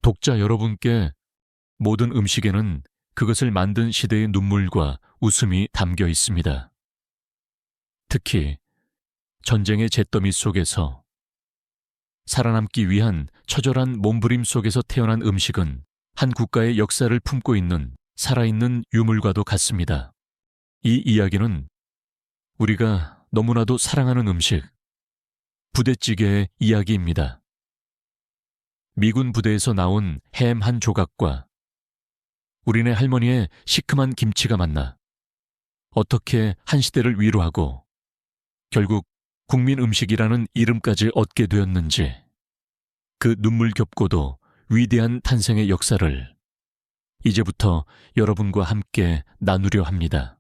독자 여러분께 모든 음식에는 그것을 만든 시대의 눈물과 웃음이 담겨 있습니다. 특히 전쟁의 잿더미 속에서 살아남기 위한 처절한 몸부림 속에서 태어난 음식은 한 국가의 역사를 품고 있는 살아있는 유물과도 같습니다. 이 이야기는 우리가 너무나도 사랑하는 음식, 부대찌개의 이야기입니다. 미군 부대에서 나온 햄 한 조각과 우리네 할머니의 시큼한 김치가 만나 어떻게 한 시대를 위로하고 결국 국민 음식이라는 이름까지 얻게 되었는지, 그 눈물겹고도 위대한 탄생의 역사를 이제부터 여러분과 함께 나누려 합니다.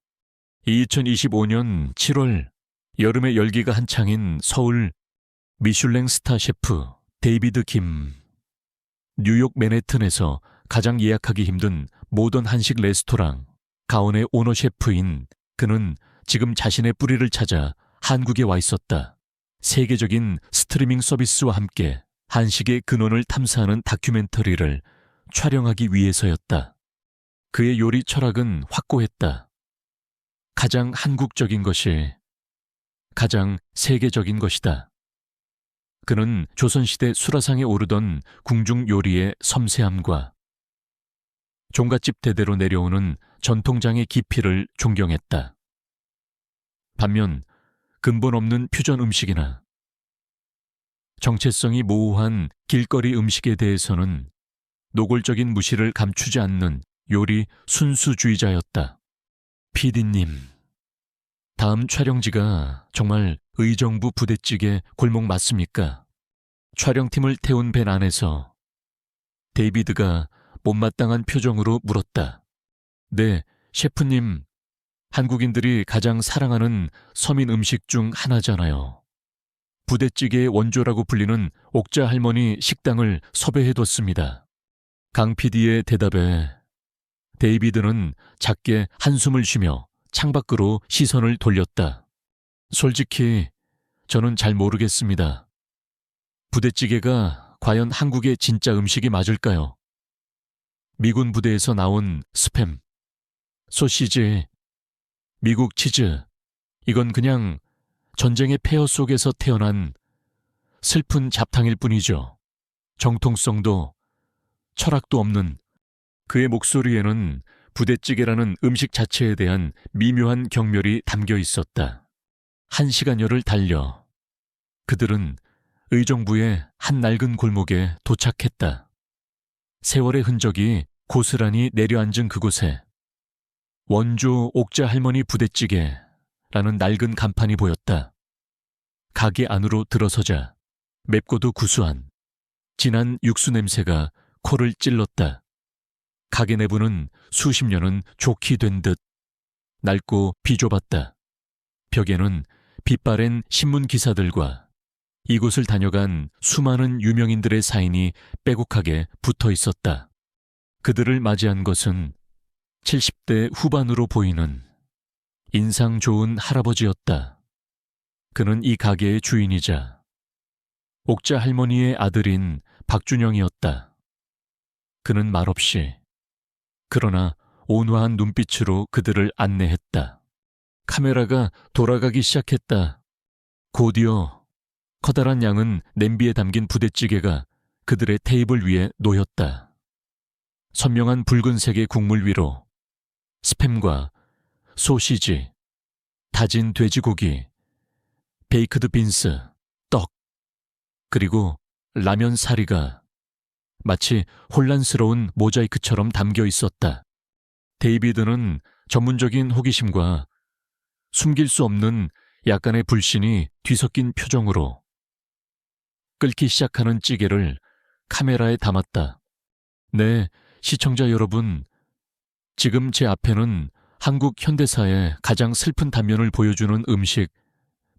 2025년 7월 여름의 열기가 한창인 서울 미슐랭 스타 셰프 데이비드 김. 뉴욕 맨해튼에서 가장 예약하기 힘든 모던 한식 레스토랑 가온의 오너 셰프인 그는 지금 자신의 뿌리를 찾아 한국에 와 있었다. 세계적인 스트리밍 서비스와 함께 한식의 근원을 탐사하는 다큐멘터리를 촬영하기 위해서였다. 그의 요리 철학은 확고했다. 가장 한국적인 것이 가장 세계적인 것이다. 그는 조선시대 수라상에 오르던 궁중 요리의 섬세함과 종갓집 대대로 내려오는 전통장의 깊이를 존경했다. 반면 근본 없는 퓨전 음식이나 정체성이 모호한 길거리 음식에 대해서는 노골적인 무시를 감추지 않는 요리 순수주의자였다. PD님, 다음 촬영지가 정말 의정부 부대찌개 골목 맞습니까? 촬영팀을 태운 밴 안에서 데이비드가 못마땅한 표정으로 물었다. 네, 셰프님, 한국인들이 가장 사랑하는 서민 음식 중 하나잖아요. 부대찌개의 원조라고 불리는 옥자 할머니 식당을 섭외해뒀습니다. 강 PD의 대답에 데이비드는 작게 한숨을 쉬며 창밖으로 시선을 돌렸다. 솔직히 저는 잘 모르겠습니다. 부대찌개가 과연 한국의 진짜 음식이 맞을까요? 미군 부대에서 나온 스팸, 소시지, 미국 치즈, 이건 그냥 전쟁의 폐허 속에서 태어난 슬픈 잡탕일 뿐이죠. 정통성도 철학도 없는 그의 목소리에는 부대찌개라는 음식 자체에 대한 미묘한 경멸이 담겨 있었다. 1시간여를 달려 그들은 의정부의 한 낡은 골목에 도착했다. 세월의 흔적이 고스란히 내려앉은 그곳에 원조 옥자 할머니 부대찌개라는 낡은 간판이 보였다. 가게 안으로 들어서자 맵고도 구수한 진한 육수 냄새가 코를 찔렀다. 가게 내부는 수십 년은 좋게 된 듯 낡고 비좁았다. 벽에는 빛바랜 신문 기사들과 이곳을 다녀간 수많은 유명인들의 사인이 빼곡하게 붙어 있었다. 그들을 맞이한 것은 70대 후반으로 보이는 인상 좋은 할아버지였다. 그는 이 가게의 주인이자 옥자 할머니의 아들인 박준영이었다. 그는 말없이 그러나 온화한 눈빛으로 그들을 안내했다. 카메라가 돌아가기 시작했다. 곧이어 커다란 양은 냄비에 담긴 부대찌개가 그들의 테이블 위에 놓였다. 선명한 붉은색의 국물 위로 스팸과 소시지, 다진 돼지고기, 베이크드 빈스, 떡, 그리고 라면 사리가 마치 혼란스러운 모자이크처럼 담겨 있었다. 데이비드는 전문적인 호기심과 숨길 수 없는 약간의 불신이 뒤섞인 표정으로 끓기 시작하는 찌개를 카메라에 담았다. 네, 시청자 여러분, 지금 제 앞에는 한국 현대사의 가장 슬픈 단면을 보여주는 음식,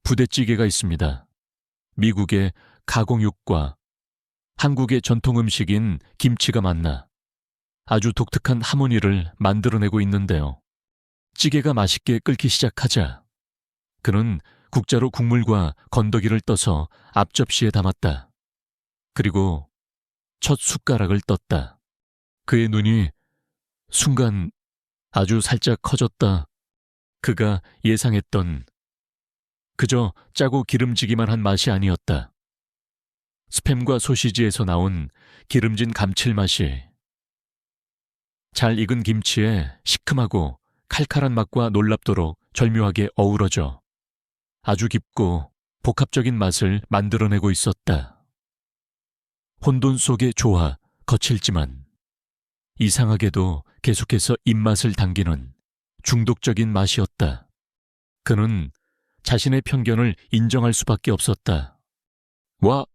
부대찌개가 있습니다. 미국의 가공육과 한국의 전통 음식인 김치가 만나 아주 독특한 하모니를 만들어내고 있는데요. 찌개가 맛있게 끓기 시작하자 그는 국자로 국물과 건더기를 떠서 앞접시에 담았다. 그리고 첫 숟가락을 떴다. 그의 눈이 순간 아주 살짝 커졌다. 그가 예상했던 그저 짜고 기름지기만 한 맛이 아니었다. 스팸과 소시지에서 나온 기름진 감칠맛이 잘 익은 김치에 시큼하고 칼칼한 맛과 놀랍도록 절묘하게 어우러져 아주 깊고 복합적인 맛을 만들어내고 있었다. 혼돈 속의 조화, 거칠지만 이상하게도 계속해서 입맛을 당기는 중독적인 맛이었다. 그는 자신의 편견을 인정할 수밖에 없었다. 와!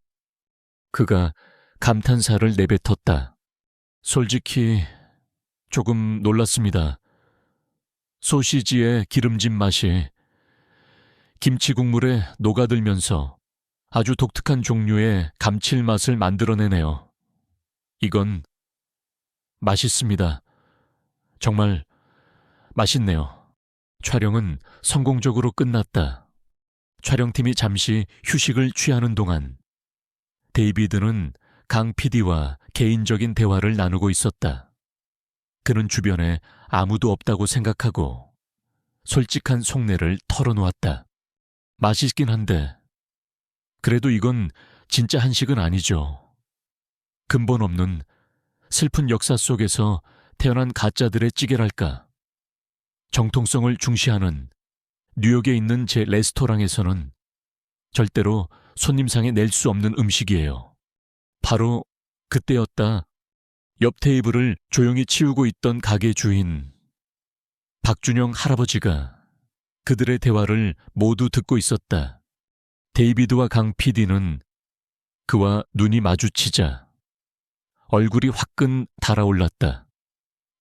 그가 감탄사를 내뱉었다. 솔직히 조금 놀랐습니다. 소시지의 기름진 맛이 김치 국물에 녹아들면서 아주 독특한 종류의 감칠맛을 만들어내네요. 이건 맛있습니다. 정말 맛있네요. 촬영은 성공적으로 끝났다. 촬영팀이 잠시 휴식을 취하는 동안 데이비드는 강 PD와 개인적인 대화를 나누고 있었다. 그는 주변에 아무도 없다고 생각하고 솔직한 속내를 털어놓았다. 맛있긴 한데 그래도 이건 진짜 한식은 아니죠. 근본 없는 슬픈 역사 속에서 태어난 가짜들의 찌개랄까. 정통성을 중시하는 뉴욕에 있는 제 레스토랑에서는 절대로 손님상에 낼 수 없는 음식이에요. 바로 그때였다. 옆 테이블을 조용히 치우고 있던 가게 주인 박준영 할아버지가 그들의 대화를 모두 듣고 있었다. 데이비드와 강 PD는 그와 눈이 마주치자 얼굴이 화끈 달아올랐다.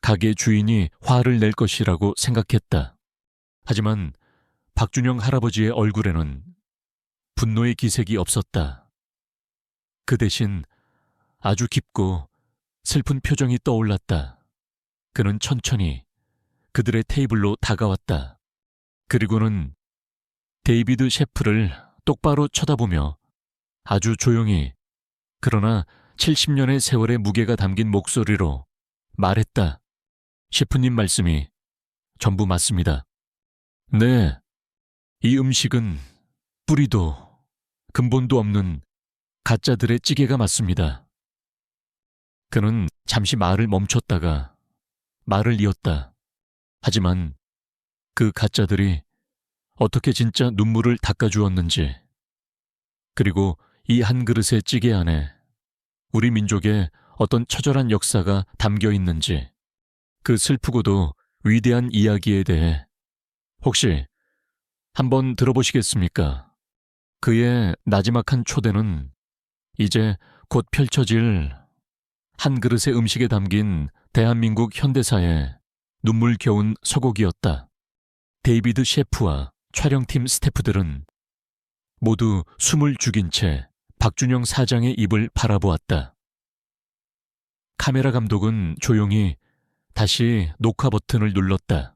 가게 주인이 화를 낼 것이라고 생각했다. 하지만 박준영 할아버지의 얼굴에는 분노의 기색이 없었다. 그 대신 아주 깊고 슬픈 표정이 떠올랐다. 그는 천천히 그들의 테이블로 다가왔다. 그리고는 데이비드 셰프를 똑바로 쳐다보며 아주 조용히 그러나 70년의 세월의 무게가 담긴 목소리로 말했다. 셰프님 말씀이 전부 맞습니다. 네, 이 음식은 뿌리도 근본도 없는 가짜들의 찌개가 맞습니다. 그는 잠시 말을 멈췄다가 말을 이었다. 하지만 그 가짜들이 어떻게 진짜 눈물을 닦아주었는지, 그리고 이 한 그릇의 찌개 안에 우리 민족의 어떤 처절한 역사가 담겨 있는지, 그 슬프고도 위대한 이야기에 대해 혹시 한번 들어보시겠습니까? 그의 나지막한 초대는 이제 곧 펼쳐질 한 그릇의 음식에 담긴 대한민국 현대사의 눈물겨운 서곡이었다. 데이비드 셰프와 촬영팀 스태프들은 모두 숨을 죽인 채 박준영 사장의 입을 바라보았다. 카메라 감독은 조용히 다시 녹화 버튼을 눌렀다.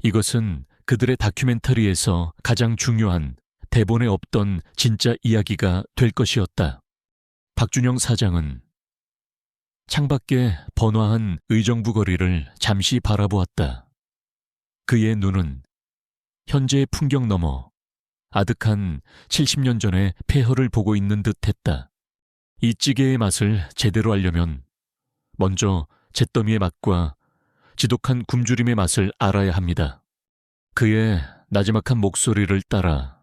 이것은 그들의 다큐멘터리에서 가장 중요한 대본에 없던 진짜 이야기가 될 것이었다. 박준영 사장은 창밖에 번화한 의정부 거리를 잠시 바라보았다. 그의 눈은 현재의 풍경 너머 아득한 70년 전의 폐허를 보고 있는 듯했다. 이 찌개의 맛을 제대로 알려면 먼저 잿더미의 맛과 지독한 굶주림의 맛을 알아야 합니다. 그의 나지막한 목소리를 따라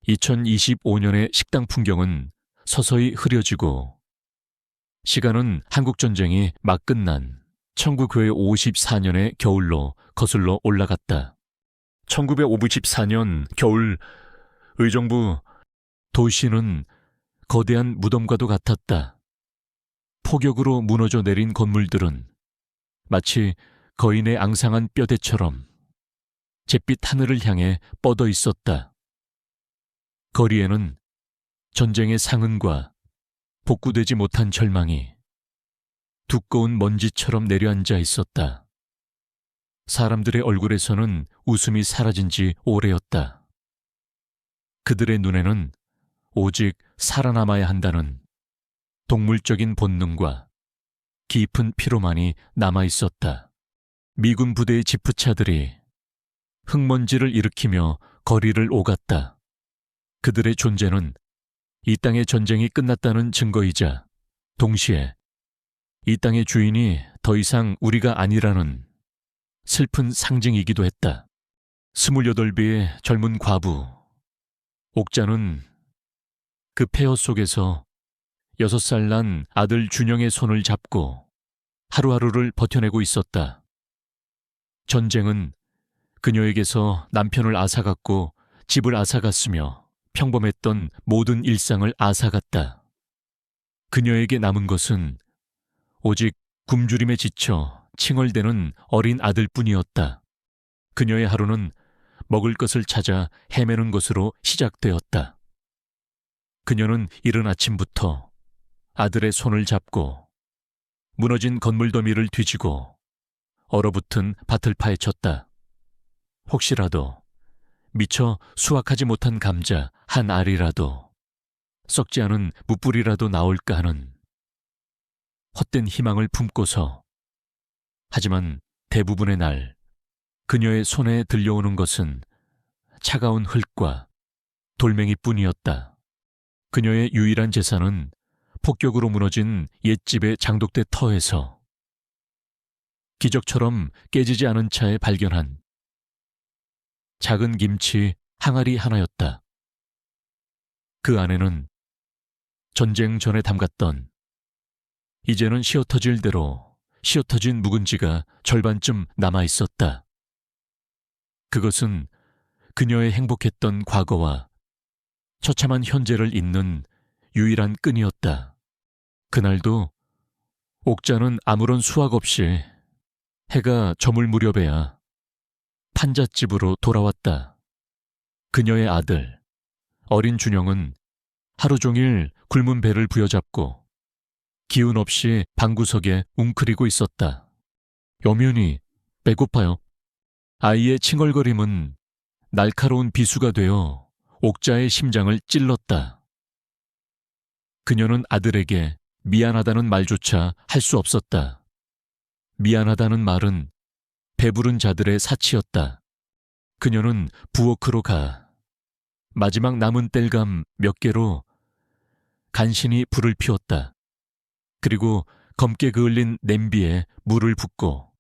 2025년의 식당 풍경은 서서히 흐려지고 시간은 한국전쟁이 막 끝난 1954년의 겨울로 거슬러 올라갔다. 1954년 겨울 의정부 도시는 거대한 무덤과도 같았다. 폭격으로 무너져 내린 건물들은 마치 거인의 앙상한 뼈대처럼 잿빛 하늘을 향해 뻗어 있었다. 거리에는 전쟁의 상흔과 복구되지 못한 절망이 두꺼운 먼지처럼 내려앉아 있었다. 사람들의 얼굴에서는 웃음이 사라진 지 오래였다. 그들의 눈에는 오직 살아남아야 한다는 동물적인 본능과 깊은 피로만이 남아있었다. 미군 부대의 지프차들이 흙먼지를 일으키며 거리를 오갔다. 그들의 존재는 이 땅의 전쟁이 끝났다는 증거이자 동시에 이 땅의 주인이 더 이상 우리가 아니라는 슬픈 상징이기도 했다. 28배의 젊은 과부 옥자는 그 폐허 속에서 6살 난 아들 준영의 손을 잡고 하루하루를 버텨내고 있었다. 전쟁은 그녀에게서 남편을 앗아갔고 집을 앗아갔으며 평범했던 모든 일상을 앗아갔다. 그녀에게 남은 것은 오직 굶주림에 지쳐 칭얼대는 어린 아들뿐이었다. 그녀의 하루는 먹을 것을 찾아 헤매는 것으로 시작되었다. 그녀는 이른 아침부터 아들의 손을 잡고 무너진 건물 더미를 뒤지고 얼어붙은 밭을 파헤쳤다. 혹시라도 미처 수확하지 못한 감자 한 알이라도 썩지 않은 무뿌리라도 나올까 하는 헛된 희망을 품고서, 하지만 대부분의 날 그녀의 손에 들려오는 것은 차가운 흙과 돌멩이뿐이었다. 그녀의 유일한 재산은 폭격으로 무너진 옛집의 장독대 터에서 기적처럼 깨지지 않은 차에 발견한 작은 김치 항아리 하나였다. 그 안에는 전쟁 전에 담갔던 이제는 시어터질 대로 시어터진 묵은지가 절반쯤 남아있었다. 그것은 그녀의 행복했던 과거와 처참한 현재를 잇는 유일한 끈이었다. 그날도 옥자는 아무런 수확 없이 해가 저물 무렵에야 판잣집으로 돌아왔다. 그녀의 아들, 어린 준영은 하루 종일 굶은 배를 부여잡고 기운 없이 방구석에 웅크리고 있었다. 여면이 배고파요. 아이의 칭얼거림은 날카로운 비수가 되어 옥자의 심장을 찔렀다. 그녀는 아들에게 미안하다는 말조차 할 수 없었다. 미안하다는 말은 배부른 자들의 사치였다. 그녀는 부엌으로 가 마지막 남은 땔감 몇 개로 간신히 불을 피웠다. 그리고 검게 그을린 냄비에 물을 붓고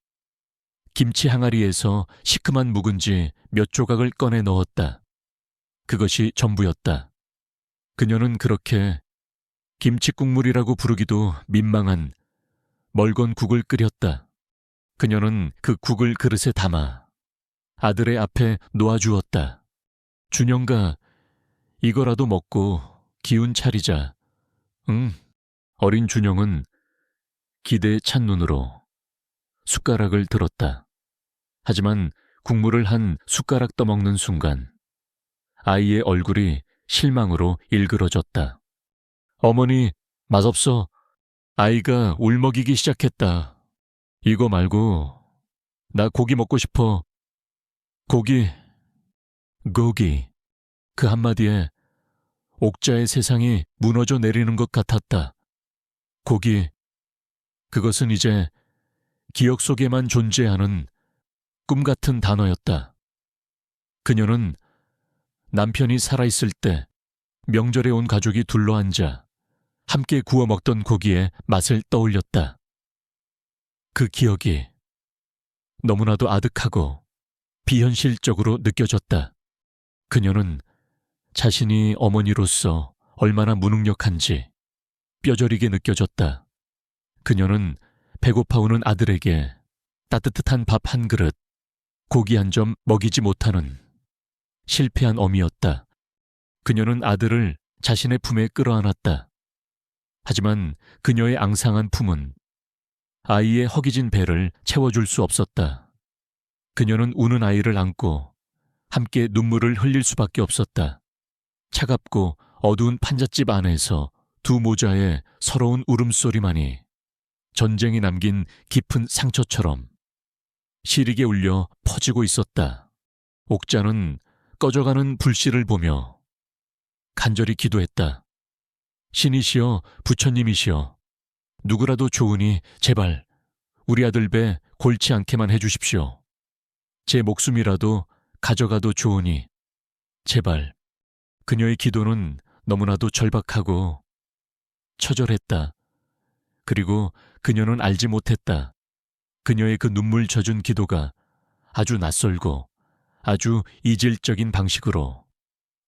김치 항아리에서 시큼한 묵은지 몇 조각을 꺼내 넣었다. 그것이 전부였다. 그녀는 그렇게 김치국물이라고 부르기도 민망한 멀건 국을 끓였다. 그녀는 그 국을 그릇에 담아 아들의 앞에 놓아주었다. 준영가, 이거라도 먹고 기운 차리자. 응. 어린 준영은 기대에 찬 눈으로 숟가락을 들었다. 하지만 국물을 한 숟가락 떠먹는 순간 아이의 얼굴이 실망으로 일그러졌다. 어머니, 맛없어. 아이가 울먹이기 시작했다. 이거 말고 나 고기 먹고 싶어. 고기. 그 한마디에 옥자의 세상이 무너져 내리는 것 같았다. 고기. 그것은 이제 기억 속에만 존재하는 꿈 같은 단어였다. 그녀는 남편이 살아있을 때 명절에 온 가족이 둘러앉아 함께 구워 먹던 고기의 맛을 떠올렸다. 그 기억이 너무나도 아득하고 비현실적으로 느껴졌다. 그녀는 자신이 어머니로서 얼마나 무능력한지 뼈저리게 느껴졌다. 그녀는 배고파 오는 아들에게 따뜻한 밥 한 그릇, 고기 한 점 먹이지 못하는 실패한 어미였다. 그녀는 아들을 자신의 품에 끌어안았다. 하지만 그녀의 앙상한 품은 아이의 허기진 배를 채워줄 수 없었다. 그녀는 우는 아이를 안고 함께 눈물을 흘릴 수밖에 없었다. 차갑고 어두운 판잣집 안에서 두 모자의 서러운 울음소리만이 전쟁이 남긴 깊은 상처처럼 시리게 울려 퍼지고 있었다. 옥자는 꺼져가는 불씨를 보며 간절히 기도했다. 신이시여 부처님이시여 누구라도 좋으니 제발 우리 아들 배 골치 않게만 해주십시오. 제 목숨이라도 가져가도 좋으니 제발. 그녀의 기도는 너무나도 절박하고 처절했다. 그리고 그녀는 알지 못했다. 그녀의 그 눈물 젖은 기도가 아주 낯설고 아주 이질적인 방식으로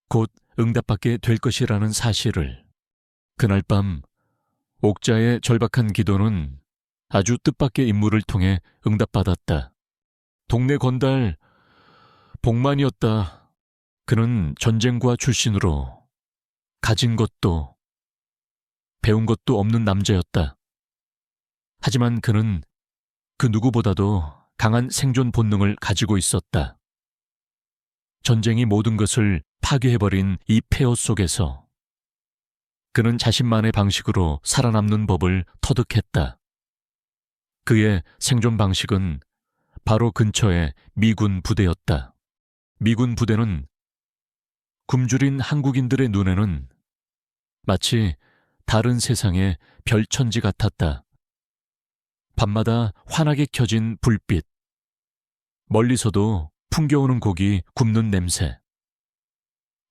곧 응답받게 될 것이라는 사실을. 그날 밤 옥자의 절박한 기도는 아주 뜻밖의 인물을 통해 응답받았다. 동네 건달 복만이었다. 그는 전쟁과 출신으로 가진 것도 배운 것도 없는 남자였다. 하지만 그는 그 누구보다도 강한 생존 본능을 가지고 있었다. 전쟁이 모든 것을 파괴해버린 이 폐허 속에서 그는 자신만의 방식으로 살아남는 법을 터득했다. 그의 생존 방식은 바로 근처의 미군 부대였다. 미군 부대는 굶주린 한국인들의 눈에는 마치 다른 세상의 별천지 같았다. 밤마다 환하게 켜진 불빛, 멀리서도 풍겨오는 고기 굽는 냄새,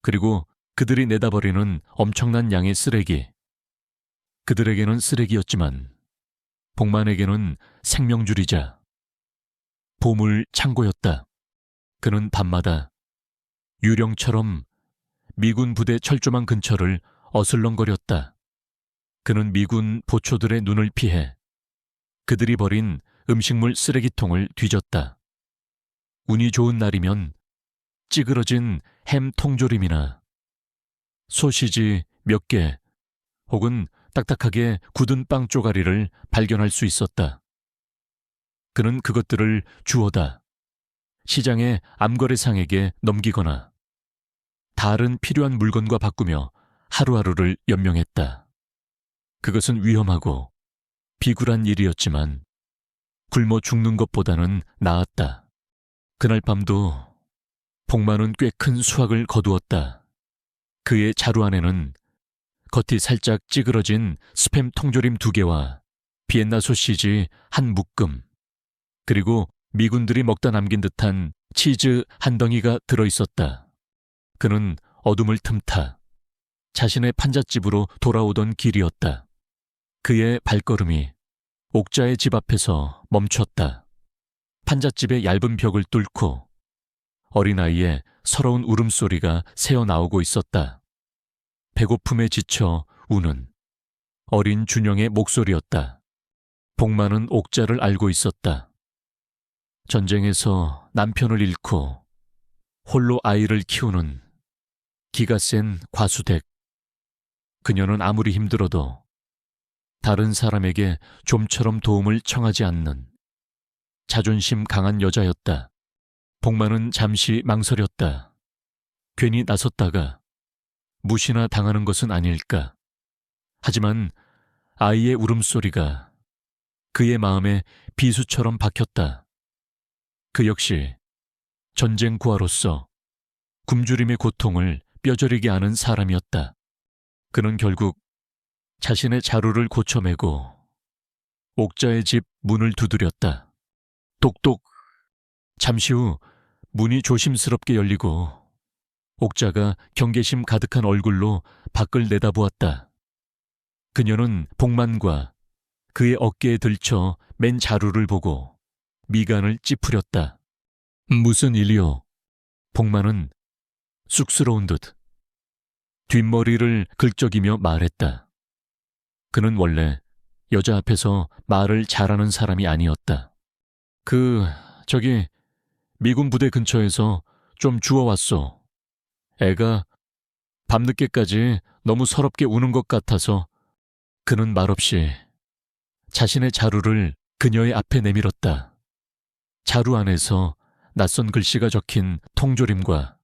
그리고 그들이 내다버리는 엄청난 양의 쓰레기. 그들에게는 쓰레기였지만 복만에게는 생명줄이자 보물 창고였다. 그는 밤마다 유령처럼 미군 부대 철조망 근처를 어슬렁거렸다. 그는 미군 보초들의 눈을 피해 그들이 버린 음식물 쓰레기통을 뒤졌다. 운이 좋은 날이면 찌그러진 햄 통조림이나 소시지 몇 개 혹은 딱딱하게 굳은 빵 쪼가리를 발견할 수 있었다. 그는 그것들을 주워다 시장의 암거래상에게 넘기거나 다른 필요한 물건과 바꾸며 하루하루를 연명했다. 그것은 위험하고 비굴한 일이었지만 굶어 죽는 것보다는 나았다. 그날 밤도 복만은 꽤 큰 수확을 거두었다. 그의 자루 안에는 겉이 살짝 찌그러진 스팸 통조림 2개와 비엔나 소시지 한 묶음, 그리고 미군들이 먹다 남긴 듯한 치즈 한 덩이가 들어있었다. 그는 어둠을 틈타 자신의 판잣집으로 돌아오던 길이었다. 그의 발걸음이 옥자의 집 앞에서 멈췄다. 판잣집의 얇은 벽을 뚫고 어린아이의 서러운 울음소리가 새어나오고 있었다. 배고픔에 지쳐 우는 어린 준영의 목소리였다. 복만은 옥자를 알고 있었다. 전쟁에서 남편을 잃고 홀로 아이를 키우는 기가 센 과수댁. 그녀는 아무리 힘들어도 다른 사람에게 좀처럼 도움을 청하지 않는 자존심 강한 여자였다. 복만은 잠시 망설였다. 괜히 나섰다가 무시나 당하는 것은 아닐까. 하지만 아이의 울음소리가 그의 마음에 비수처럼 박혔다. 그 역시 전쟁 구화로서 굶주림의 고통을 뼈저리게 아는 사람이었다. 그는 결국 자신의 자루를 고쳐매고 옥자의 집 문을 두드렸다. 똑똑. 잠시 후 문이 조심스럽게 열리고 옥자가 경계심 가득한 얼굴로 밖을 내다보았다. 그녀는 복만과 그의 어깨에 들쳐 맨 자루를 보고 미간을 찌푸렸다. 무슨 일이요? 복만은 쑥스러운 듯 뒷머리를 긁적이며 말했다. 그는 원래 여자 앞에서 말을 잘하는 사람이 아니었다. 저기 미군 부대 근처에서 좀 주워왔어. 애가 밤늦게까지 너무 서럽게 우는 것 같아서. 그는 말없이 자신의 자루를 그녀의 앞에 내밀었다. 자루 안에서 낯선 글씨가 적힌 통조림과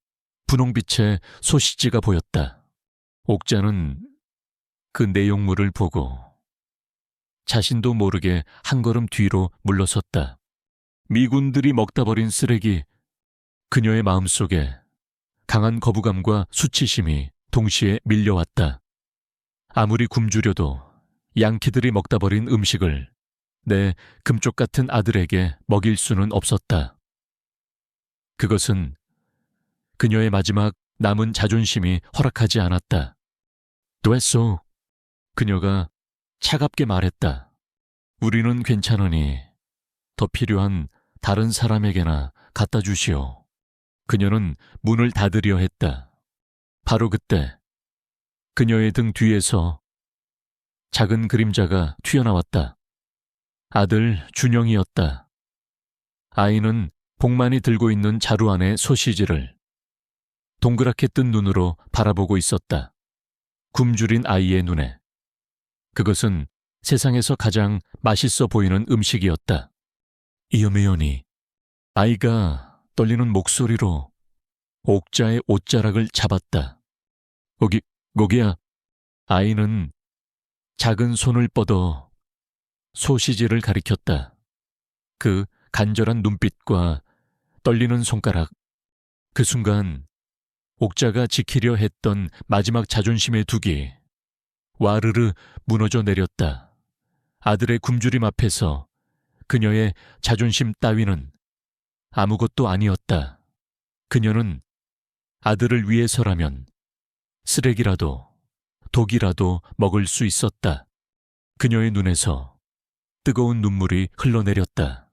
분홍빛의 소시지가 보였다. 옥자는 그 내용물을 보고 자신도 모르게 한 걸음 뒤로 물러섰다. 미군들이 먹다 버린 쓰레기. 그녀의 마음속에 강한 거부감과 수치심이 동시에 밀려왔다. 아무리 굶주려도 양키들이 먹다 버린 음식을 내 금쪽 같은 아들에게 먹일 수는 없었다. 그것은 그녀의 마지막 남은 자존심이 허락하지 않았다. 됐소. 그녀가 차갑게 말했다. 우리는 괜찮으니 더 필요한 다른 사람에게나 갖다 주시오. 그녀는 문을 닫으려 했다. 바로 그때 그녀의 등 뒤에서 작은 그림자가 튀어나왔다. 아들 준영이었다. 아이는 복만이 들고 있는 자루 안의 소시지를 동그랗게 뜬 눈으로 바라보고 있었다. 굶주린 아이의 눈에. 그것은 세상에서 가장 맛있어 보이는 음식이었다. 이어메연이 아이가 떨리는 목소리로 옥자의 옷자락을 잡았다. 거기야. 아이는 작은 손을 뻗어 소시지를 가리켰다. 그 간절한 눈빛과 떨리는 손가락. 그 순간 옥자가 지키려 했던 마지막 자존심의 둑이 와르르 무너져 내렸다. 아들의 굶주림 앞에서 그녀의 자존심 따위는 아무것도 아니었다. 그녀는 아들을 위해서라면 쓰레기라도 독이라도 먹을 수 있었다. 그녀의 눈에서 뜨거운 눈물이 흘러내렸다.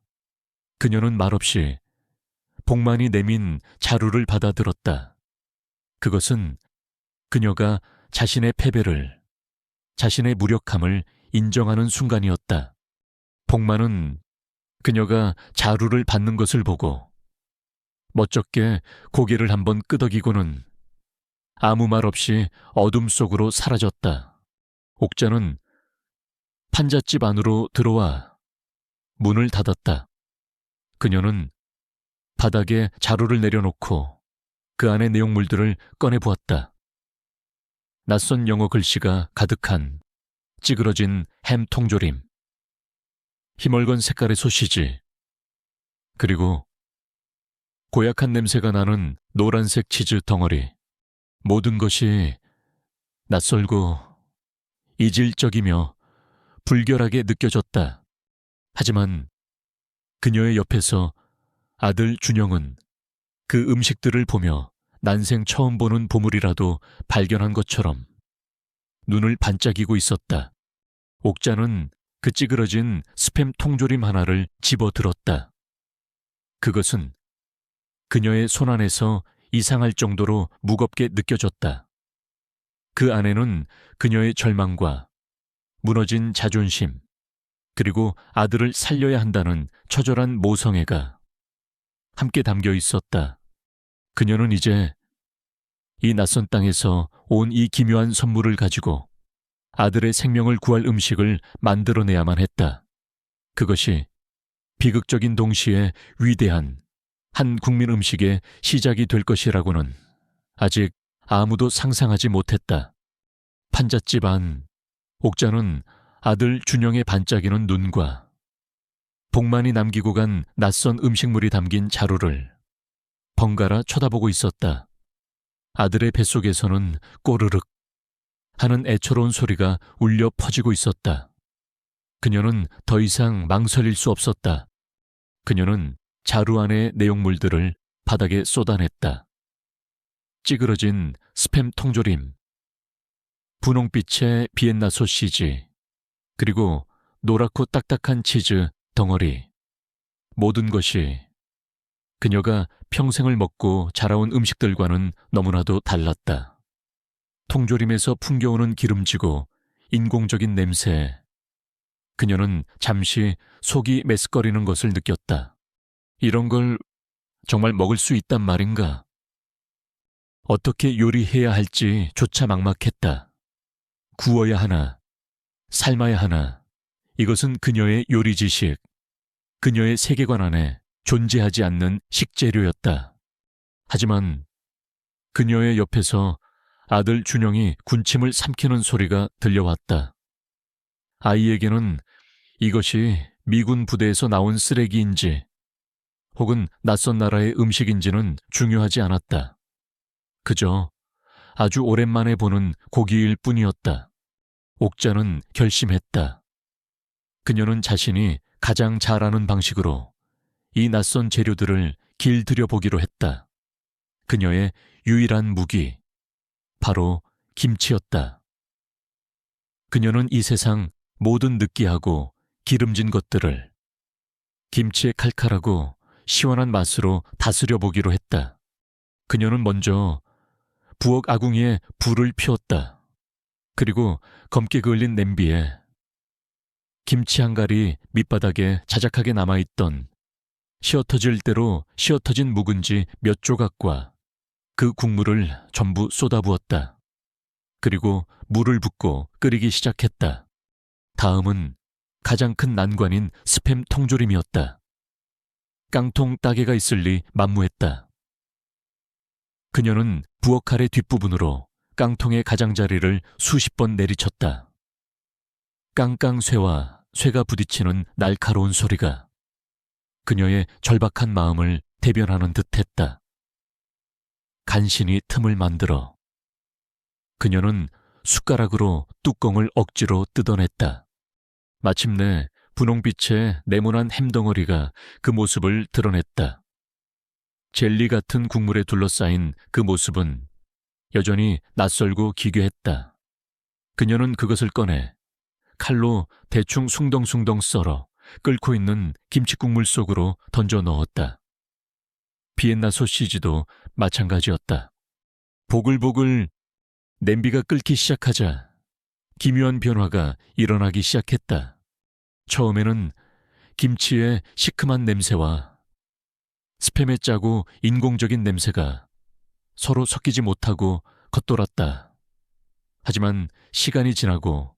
그녀는 말없이 복만이 내민 자루를 받아들었다. 그것은 그녀가 자신의 패배를, 자신의 무력함을 인정하는 순간이었다. 복만은 그녀가 자루를 받는 것을 보고 멋쩍게 고개를 한번 끄덕이고는 아무 말 없이 어둠 속으로 사라졌다. 옥자는 판잣집 안으로 들어와 문을 닫았다. 그녀는 바닥에 자루를 내려놓고 그 안의 내용물들을 꺼내보았다. 낯선 영어 글씨가 가득한 찌그러진 햄 통조림, 희멀건 색깔의 소시지, 그리고 고약한 냄새가 나는 노란색 치즈 덩어리. 모든 것이 낯설고 이질적이며 불결하게 느껴졌다. 하지만 그녀의 옆에서 아들 준영은 그 음식들을 보며 난생 처음 보는 보물이라도 발견한 것처럼 눈을 반짝이고 있었다. 옥자는 그 찌그러진 스팸 통조림 하나를 집어들었다. 그것은 그녀의 손 안에서 이상할 정도로 무겁게 느껴졌다. 그 안에는 그녀의 절망과 무너진 자존심, 그리고 아들을 살려야 한다는 처절한 모성애가 함께 담겨 있었다. 그녀는 이제 이 낯선 땅에서 온 이 기묘한 선물을 가지고 아들의 생명을 구할 음식을 만들어내야만 했다. 그것이 비극적인 동시에 위대한 한 국민 음식의 시작이 될 것이라고는 아직 아무도 상상하지 못했다. 판잣집 안, 옥자는 아들 준영의 반짝이는 눈과 복만이 남기고 간 낯선 음식물이 담긴 자루를 번갈아 쳐다보고 있었다. 아들의 뱃속에서는 꼬르륵 하는 애처로운 소리가 울려 퍼지고 있었다. 그녀는 더 이상 망설일 수 없었다. 그녀는 자루 안의 내용물들을 바닥에 쏟아냈다. 찌그러진 스팸 통조림, 분홍빛의 비엔나 소시지, 그리고 노랗고 딱딱한 치즈 덩어리. 모든 것이 그녀가 평생을 먹고 자라온 음식들과는 너무나도 달랐다. 통조림에서 풍겨오는 기름지고 인공적인 냄새. 그녀는 잠시 속이 메스꺼리는 것을 느꼈다. 이런 걸 정말 먹을 수 있단 말인가? 어떻게 요리해야 할지 조차 막막했다. 구워야 하나, 삶아야 하나. 이것은 그녀의 요리 지식, 그녀의 세계관 안에 존재하지 않는 식재료였다. 하지만 그녀의 옆에서 아들 준영이 군침을 삼키는 소리가 들려왔다. 아이에게는 이것이 미군 부대에서 나온 쓰레기인지 혹은 낯선 나라의 음식인지는 중요하지 않았다. 그저 아주 오랜만에 보는 고기일 뿐이었다. 옥자는 결심했다. 그녀는 자신이 가장 잘 아는 방식으로 이 낯선 재료들을 길들여 보기로 했다. 그녀의 유일한 무기, 바로 김치였다. 그녀는 이 세상 모든 느끼하고 기름진 것들을 김치의 칼칼하고 시원한 맛으로 다스려 보기로 했다. 그녀는 먼저 부엌 아궁이에 불을 피웠다. 그리고 검게 그을린 냄비에 김치 한 갈이 밑바닥에 자작하게 남아있던 씌어터질 대로 씌어터진 묵은지 몇 조각과 그 국물을 전부 쏟아부었다. 그리고 물을 붓고 끓이기 시작했다. 다음은 가장 큰 난관인 스팸 통조림이었다. 깡통 따개가 있을 리 만무했다. 그녀는 부엌 칼의 뒷부분으로 깡통의 가장자리를 수십 번 내리쳤다. 깡깡 쇠와 쇠가 부딪히는 날카로운 소리가 그녀의 절박한 마음을 대변하는 듯했다. 간신히 틈을 만들어 그녀는 숟가락으로 뚜껑을 억지로 뜯어냈다. 마침내 분홍빛의 네모난 햄덩어리가 그 모습을 드러냈다. 젤리 같은 국물에 둘러싸인 그 모습은 여전히 낯설고 기괴했다. 그녀는 그것을 꺼내 칼로 대충 숭덩숭덩 썰어 끓고 있는 김치국물 속으로 던져 넣었다. 비엔나 소시지도 마찬가지였다. 보글보글 냄비가 끓기 시작하자 기묘한 변화가 일어나기 시작했다. 처음에는 김치의 시큼한 냄새와 스팸의 짜고 인공적인 냄새가 서로 섞이지 못하고 겉돌았다. 하지만 시간이 지나고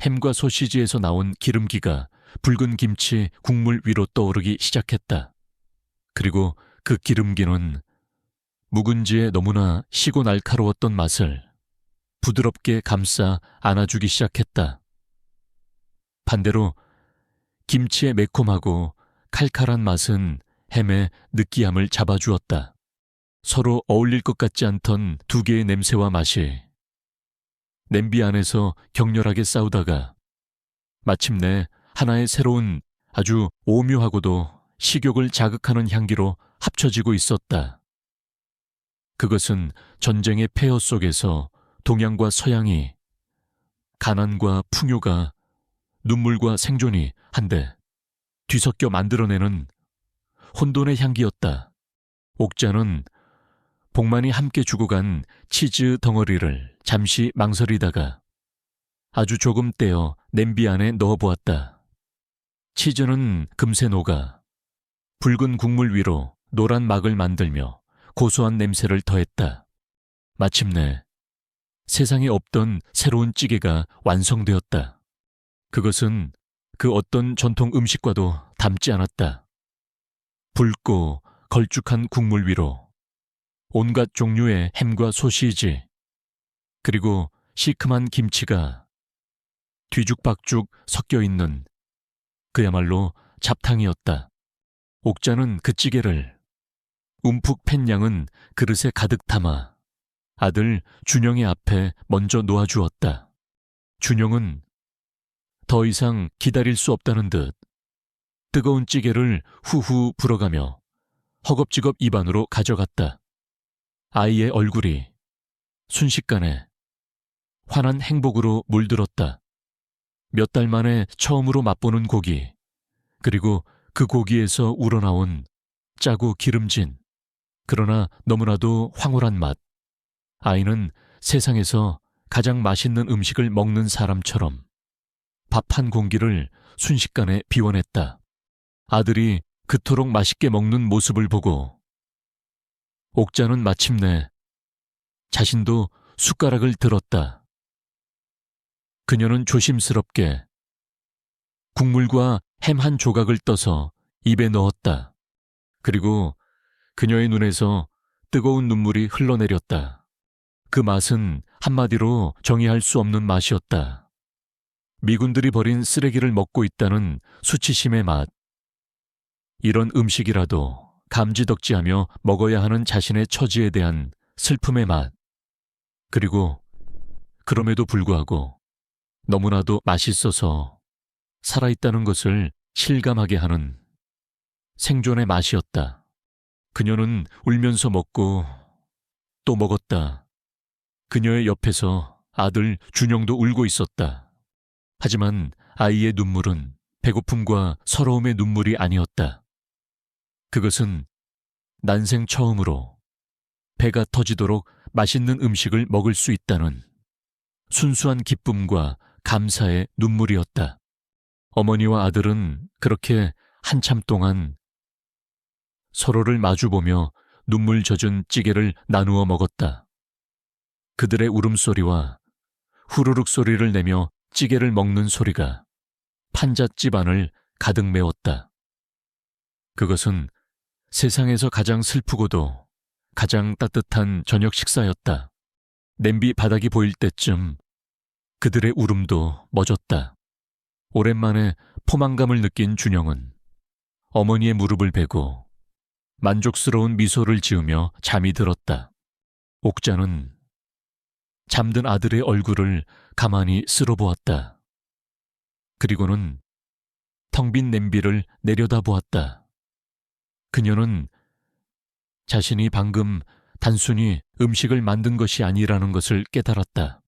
햄과 소시지에서 나온 기름기가 붉은 김치 국물 위로 떠오르기 시작했다. 그리고 그 기름기는 묵은지의 너무나 시고 날카로웠던 맛을 부드럽게 감싸 안아주기 시작했다. 반대로 김치의 매콤하고 칼칼한 맛은 햄의 느끼함을 잡아주었다. 서로 어울릴 것 같지 않던 두 개의 냄새와 맛이 냄비 안에서 격렬하게 싸우다가 마침내 하나의 새로운 아주 오묘하고도 식욕을 자극하는 향기로 합쳐지고 있었다. 그것은 전쟁의 폐허 속에서 동양과 서양이, 가난과 풍요가, 눈물과 생존이 한데 뒤섞여 만들어내는 혼돈의 향기였다. 옥자는 복만이 함께 주고 간 치즈 덩어리를 잠시 망설이다가 아주 조금 떼어 냄비 안에 넣어보았다. 치즈는 금세 녹아 붉은 국물 위로 노란 막을 만들며 고소한 냄새를 더했다. 마침내 세상에 없던 새로운 찌개가 완성되었다. 그것은 그 어떤 전통 음식과도 닮지 않았다. 붉고 걸쭉한 국물 위로 온갖 종류의 햄과 소시지, 그리고 시큼한 김치가 뒤죽박죽 섞여 있는 그야말로 잡탕이었다. 옥자는 그 찌개를 움푹 팬 양은 그릇에 가득 담아 아들 준영의 앞에 먼저 놓아주었다. 준영은 더 이상 기다릴 수 없다는 듯 뜨거운 찌개를 후후 불어가며 허겁지겁 입안으로 가져갔다. 아이의 얼굴이 순식간에 환한 행복으로 물들었다. 몇 달 만에 처음으로 맛보는 고기, 그리고 그 고기에서 우러나온 짜고 기름진 그러나 너무나도 황홀한 맛. 아이는 세상에서 가장 맛있는 음식을 먹는 사람처럼 밥 한 공기를 순식간에 비워냈다. 아들이 그토록 맛있게 먹는 모습을 보고 옥자는 마침내 자신도 숟가락을 들었다. 그녀는 조심스럽게 국물과 햄 한 조각을 떠서 입에 넣었다. 그리고 그녀의 눈에서 뜨거운 눈물이 흘러내렸다. 그 맛은 한마디로 정의할 수 없는 맛이었다. 미군들이 버린 쓰레기를 먹고 있다는 수치심의 맛. 이런 음식이라도 감지덕지하며 먹어야 하는 자신의 처지에 대한 슬픔의 맛. 그리고 그럼에도 불구하고 너무나도 맛있어서 살아있다는 것을 실감하게 하는 생존의 맛이었다. 그녀는 울면서 먹고 또 먹었다. 그녀의 옆에서 아들 준영도 울고 있었다. 하지만 아이의 눈물은 배고픔과 서러움의 눈물이 아니었다. 그것은 난생 처음으로 배가 터지도록 맛있는 음식을 먹을 수 있다는 순수한 기쁨과 감사의 눈물이었다. 어머니와 아들은 그렇게 한참 동안 서로를 마주보며 눈물 젖은 찌개를 나누어 먹었다. 그들의 울음소리와 후루룩 소리를 내며 찌개를 먹는 소리가 판잣집 안을 가득 메웠다. 그것은 세상에서 가장 슬프고도 가장 따뜻한 저녁 식사였다. 냄비 바닥이 보일 때쯤 그들의 울음도 멎었다. 오랜만에 포만감을 느낀 준영은 어머니의 무릎을 베고 만족스러운 미소를 지으며 잠이 들었다. 옥자는 잠든 아들의 얼굴을 가만히 쓸어보았다. 그리고는 텅 빈 냄비를 내려다보았다. 그녀는 자신이 방금 단순히 음식을 만든 것이 아니라는 것을 깨달았다.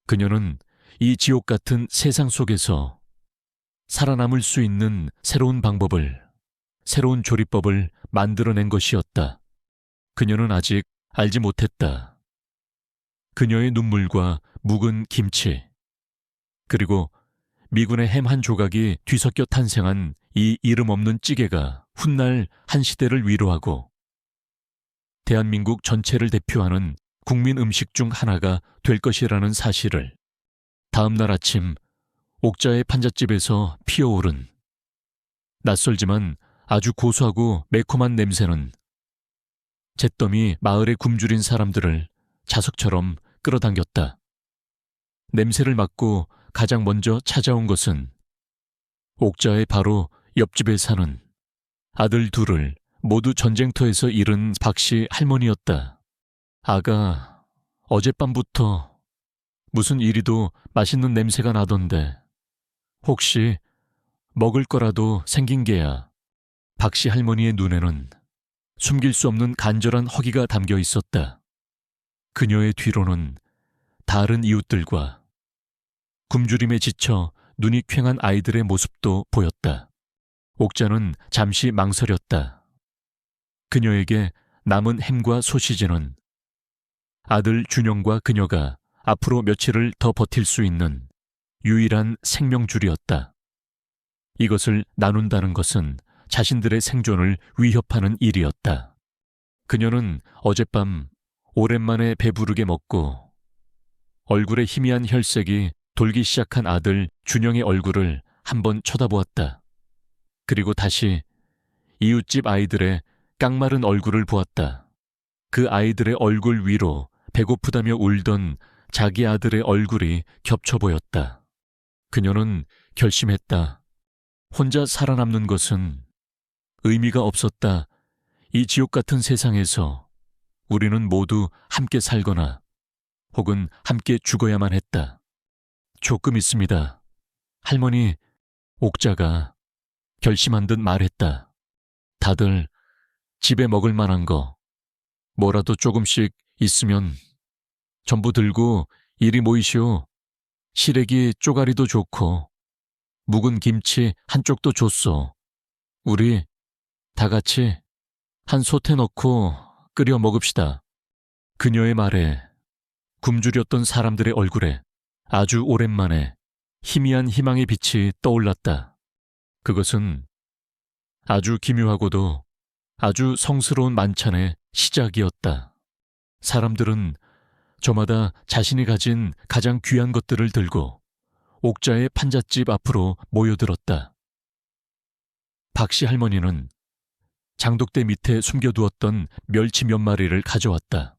그녀는 이 지옥 같은 세상 속에서 살아남을 수 있는 새로운 방법을, 새로운 조리법을 만들어낸 것이었다. 그녀는 아직 알지 못했다. 그녀의 눈물과 묵은 김치, 그리고 미군의 햄 한 조각이 뒤섞여 탄생한 이 이름 없는 찌개가 훗날 한 시대를 위로하고 대한민국 전체를 대표하는 국민 음식 중 하나가 될 것이라는 사실을 다음 날 아침 옥자의 판잣집에서 피어오른 낯설지만 아주 고소하고 매콤한 냄새는 잿더미 마을에 굶주린 사람들을 자석처럼 끌어당겼다. 냄새를 맡고 가장 먼저 찾아온 것은 옥자의 바로 옆집에 사는 아들 둘을 모두 전쟁터에서 잃은 박씨 할머니였다. 아가, 어젯밤부터 무슨 이리도 맛있는 냄새가 나던데 혹시 먹을 거라도 생긴 게야. 박씨 할머니의 눈에는 숨길 수 없는 간절한 허기가 담겨 있었다. 그녀의 뒤로는 다른 이웃들과 굶주림에 지쳐 눈이 퀭한 아이들의 모습도 보였다. 옥자는 잠시 망설였다. 그녀에게 남은 햄과 소시지는 아들 준영과 그녀가 앞으로 며칠을 더 버틸 수 있는 유일한 생명줄이었다. 이것을 나눈다는 것은 자신들의 생존을 위협하는 일이었다. 그녀는 어젯밤 오랜만에 배부르게 먹고 얼굴에 희미한 혈색이 돌기 시작한 아들 준영의 얼굴을 한번 쳐다보았다. 그리고 다시 이웃집 아이들의 깡마른 얼굴을 보았다. 그 아이들의 얼굴 위로 배고프다며 울던 자기 아들의 얼굴이 겹쳐 보였다. 그녀는 결심했다. 혼자 살아남는 것은 의미가 없었다. 이 지옥 같은 세상에서 우리는 모두 함께 살거나 혹은 함께 죽어야만 했다. 조금 있습니다. 할머니, 옥자가 결심한 듯 말했다. 다들 집에 먹을 만한 거 뭐라도 조금씩 있으면 전부 들고 이리 모이시오. 시래기 쪼가리도 좋고 묵은 김치 한쪽도 줬소. 우리 다 같이 한 솥에 넣고 끓여 먹읍시다. 그녀의 말에 굶주렸던 사람들의 얼굴에 아주 오랜만에 희미한 희망의 빛이 떠올랐다. 그것은 아주 기묘하고도 아주 성스러운 만찬의 시작이었다. 사람들은 저마다 자신이 가진 가장 귀한 것들을 들고 옥자의 판잣집 앞으로 모여들었다. 박씨 할머니는 장독대 밑에 숨겨두었던 멸치 몇 마리를 가져왔다.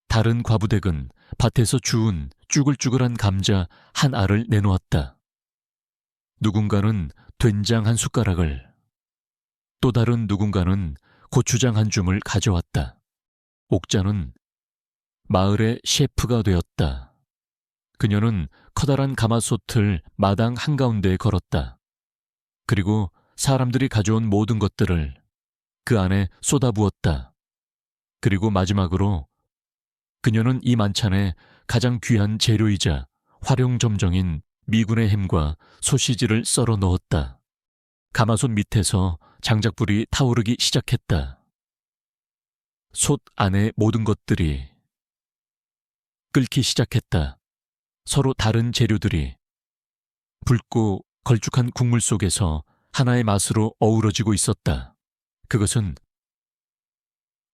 다른 과부댁은 밭에서 주운 쭈글쭈글한 감자 한 알을 내놓았다. 누군가는 된장 한 숟가락을, 또 다른 누군가는 고추장 한 줌을 가져왔다. 옥자는 마을의 셰프가 되었다. 그녀는 커다란 가마솥을 마당 한가운데에 걸었다. 그리고 사람들이 가져온 모든 것들을 그 안에 쏟아부었다. 그리고 마지막으로 그녀는 이 만찬에 가장 귀한 재료이자 활용점정인 미군의 햄과 소시지를 썰어 넣었다. 가마솥 밑에서 장작불이 타오르기 시작했다. 솥 안의 모든 것들이 끓기 시작했다. 서로 다른 재료들이 붉고 걸쭉한 국물 속에서 하나의 맛으로 어우러지고 있었다. 그것은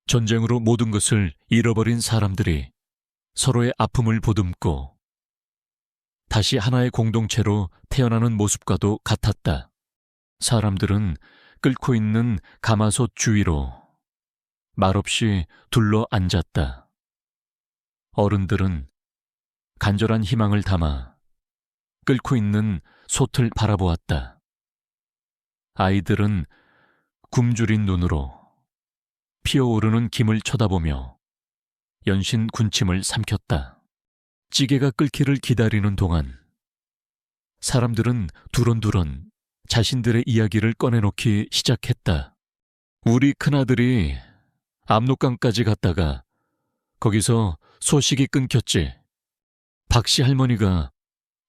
전쟁으로 모든 것을 잃어버린 사람들이 서로의 아픔을 보듬고 다시 하나의 공동체로 태어나는 모습과도 같았다. 사람들은 끓고 있는 가마솥 주위로 말없이 둘러 앉았다. 어른들은 간절한 희망을 담아 끓고 있는 솥을 바라보았다. 아이들은 굶주린 눈으로 피어오르는 김을 쳐다보며 연신 군침을 삼켰다. 찌개가 끓기를 기다리는 동안 사람들은 두런두런 자신들의 이야기를 꺼내놓기 시작했다. 우리 큰아들이 압록강까지 갔다가 거기서 소식이 끊겼지. 박씨 할머니가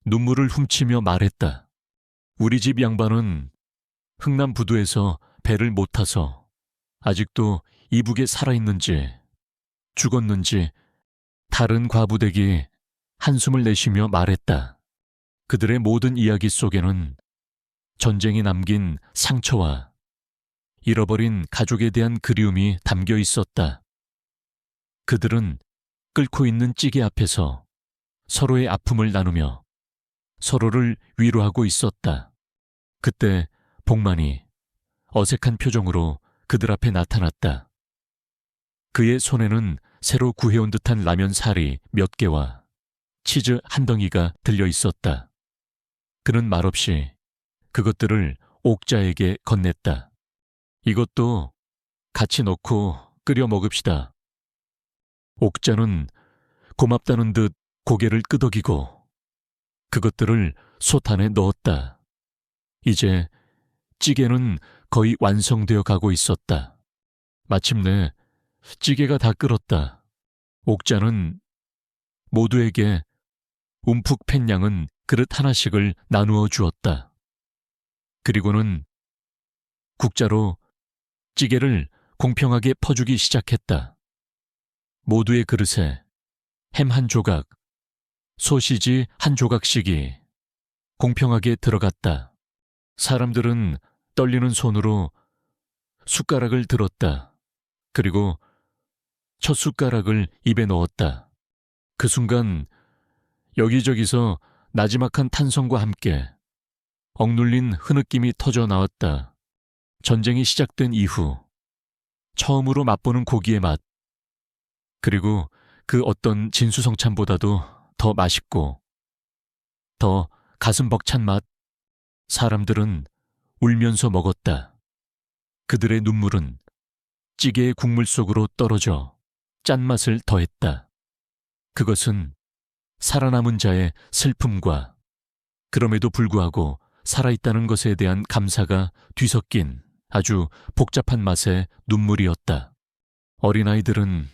눈물을 훔치며 말했다. 우리 집 양반은 흥남 부두에서 배를 못 타서 아직도 이북에 살아있는지 죽었는지 다른 과부댁이 한숨을 내쉬며 말했다. 그들의 모든 이야기 속에는 전쟁이 남긴 상처와 잃어버린 가족에 대한 그리움이 담겨 있었다. 그들은 끓고 있는 찌개 앞에서 서로의 아픔을 나누며 서로를 위로하고 있었다. 그때 복만이 어색한 표정으로 그들 앞에 나타났다. 그의 손에는 새로 구해온 듯한 라면 사리 몇 개와 치즈 한 덩이가 들려 있었다. 그는 말없이 그것들을 옥자에게 건넸다. 이것도 같이 넣고 끓여 먹읍시다. 옥자는 고맙다는 듯 고개를 끄덕이고 그것들을 솥 안에 넣었다. 이제 찌개는 거의 완성되어 가고 있었다. 마침내 찌개가 다 끓었다. 옥자는 모두에게 움푹 팬 양은 그릇 하나씩을 나누어 주었다. 그리고는 국자로 찌개를 공평하게 퍼주기 시작했다. 모두의 그릇에 햄 한 조각, 소시지 한 조각씩이 공평하게 들어갔다. 사람들은 떨리는 손으로 숟가락을 들었다. 그리고 첫 숟가락을 입에 넣었다. 그 순간 여기저기서 나지막한 탄성과 함께 억눌린 흐느낌이 터져 나왔다. 전쟁이 시작된 이후 처음으로 맛보는 고기의 맛, 그리고 그 어떤 진수성찬보다도 더 맛있고 더 가슴 벅찬 맛. 사람들은 울면서 먹었다. 그들의 눈물은 찌개의 국물 속으로 떨어져 짠맛을 더했다. 그것은 살아남은 자의 슬픔과 그럼에도 불구하고 살아있다는 것에 대한 감사가 뒤섞인 아주 복잡한 맛의 눈물이었다. 어린아이들은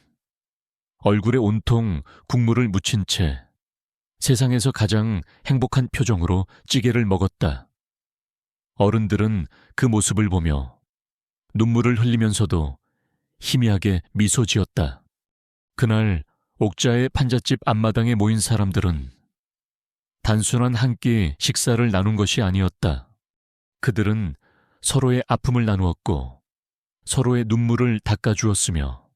얼굴에 온통 국물을 묻힌 채 세상에서 가장 행복한 표정으로 찌개를 먹었다. 어른들은 그 모습을 보며 눈물을 흘리면서도 희미하게 미소 지었다. 그날 옥자의 판잣집 앞마당에 모인 사람들은 단순한 한 끼 식사를 나눈 것이 아니었다. 그들은 서로의 아픔을 나누었고 서로의 눈물을 닦아주었으며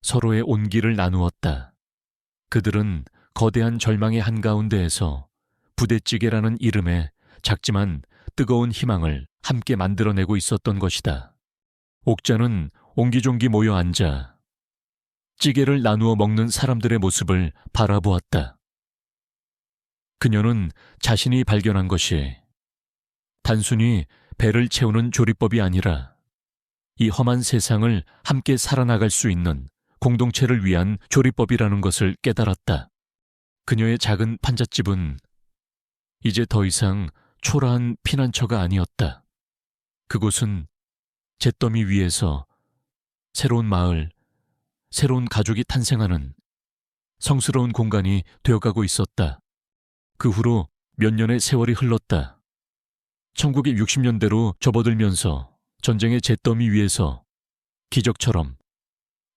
서로의 온기를 나누었다. 그들은 거대한 절망의 한가운데에서 부대찌개라는 이름의 작지만 뜨거운 희망을 함께 만들어내고 있었던 것이다. 옥자는 옹기종기 모여 앉아 찌개를 나누어 먹는 사람들의 모습을 바라보았다. 그녀는 자신이 발견한 것이 단순히 배를 채우는 조리법이 아니라 이 험한 세상을 함께 살아나갈 수 있는 공동체를 위한 조리법이라는 것을 깨달았다. 그녀의 작은 판잣집은 이제 더 이상 초라한 피난처가 아니었다. 그곳은 잿더미 위에서 새로운 마을, 새로운 가족이 탄생하는 성스러운 공간이 되어가고 있었다. 그 후로 몇 년의 세월이 흘렀다. 천국의 60년대로 접어들면서 전쟁의 잿더미 위에서 기적처럼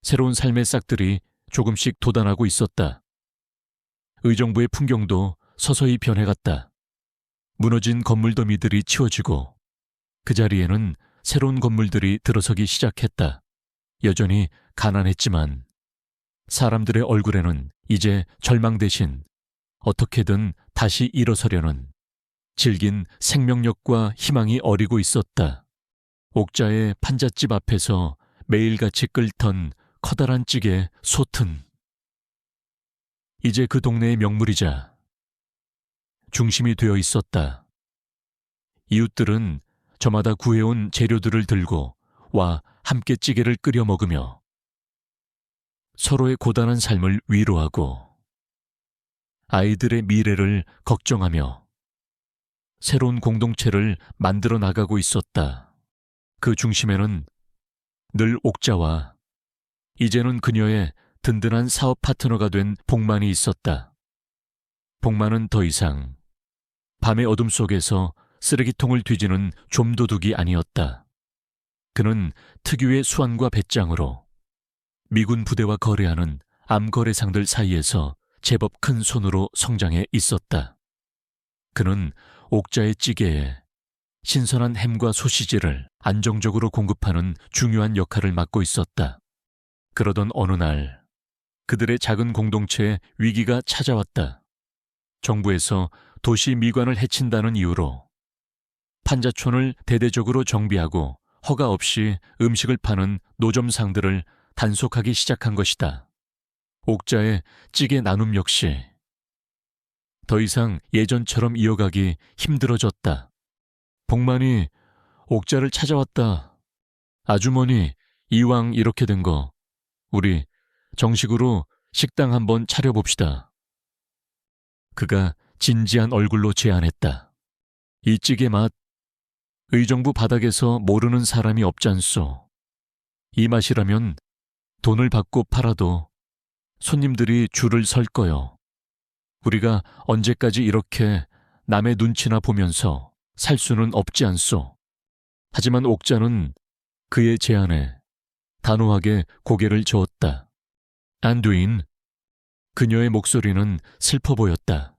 새로운 삶의 싹들이 조금씩 돋아나고 있었다. 의정부의 풍경도 서서히 변해갔다. 무너진 건물 더미들이 치워지고 그 자리에는 새로운 건물들이 들어서기 시작했다. 여전히 가난했지만 사람들의 얼굴에는 이제 절망 대신 어떻게든 다시 일어서려는 질긴 생명력과 희망이 어리고 있었다. 옥자의 판잣집 앞에서 매일같이 끓던 커다란 찌개 솥은 이제 그 동네의 명물이자 중심이 되어 있었다. 이웃들은 저마다 구해온 재료들을 들고 와 함께 찌개를 끓여 먹으며 서로의 고단한 삶을 위로하고 아이들의 미래를 걱정하며 새로운 공동체를 만들어 나가고 있었다. 그 중심에는 늘 옥자와 이제는 그녀의 든든한 사업 파트너가 된 복만이 있었다. 복만은 더 이상 밤의 어둠 속에서 쓰레기통을 뒤지는 좀도둑이 아니었다. 그는 특유의 수완과 배짱으로 미군 부대와 거래하는 암거래상들 사이에서 제법 큰 손으로 성장해 있었다. 그는 옥자의 찌개에 신선한 햄과 소시지를 안정적으로 공급하는 중요한 역할을 맡고 있었다. 그러던 어느 날 그들의 작은 공동체에 위기가 찾아왔다. 정부에서 도시 미관을 해친다는 이유로 판자촌을 대대적으로 정비하고 허가 없이 음식을 파는 노점상들을 단속하기 시작한 것이다. 옥자의 찌개 나눔 역시 더 이상 예전처럼 이어가기 힘들어졌다. 복만이 옥자를 찾아왔다. 아주머니, 이왕 이렇게 된 거 우리 정식으로 식당 한번 차려봅시다. 그가 진지한 얼굴로 제안했다. 이 찌개 맛 의정부 바닥에서 모르는 사람이 없잖소. 이 맛이라면 돈을 받고 팔아도 손님들이 줄을 설 거요. 우리가 언제까지 이렇게 남의 눈치나 보면서 살 수는 없지 않소. 하지만 옥자는 그의 제안에 단호하게 고개를 저었다. 안두인, 그녀의 목소리는 슬퍼 보였다.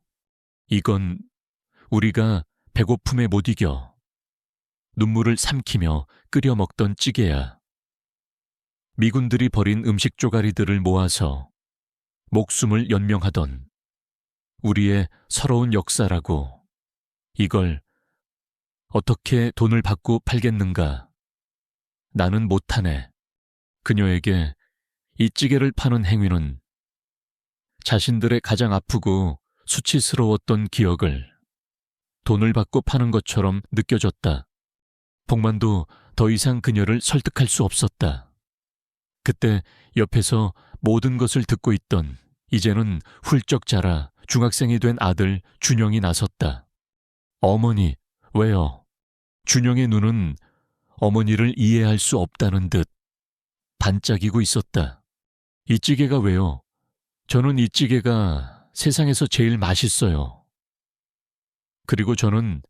이건 우리가 배고픔에 못 이겨 눈물을 삼키며 끓여 먹던 찌개야. 미군들이 버린 음식 조가리들을 모아서 목숨을 연명하던 우리의 서러운 역사라고. 이걸 어떻게 돈을 받고 팔겠는가. 나는 못하네. 그녀에게 이 찌개를 파는 행위는 자신들의 가장 아프고 수치스러웠던 기억을 돈을 받고 파는 것처럼 느껴졌다. 복만도 더 이상 그녀를 설득할 수 없었다. 그때 옆에서 모든 것을 듣고 있던 이제는 훌쩍 자라 중학생이 된 아들 준영이 나섰다. 어머니, 왜요? 준영의 눈은 어머니를 이해할 수 없다는 듯 반짝이고 있었다. 이 찌개가 왜요? 저는 이 찌개가 세상에서 제일 맛있어요. 그리고 저는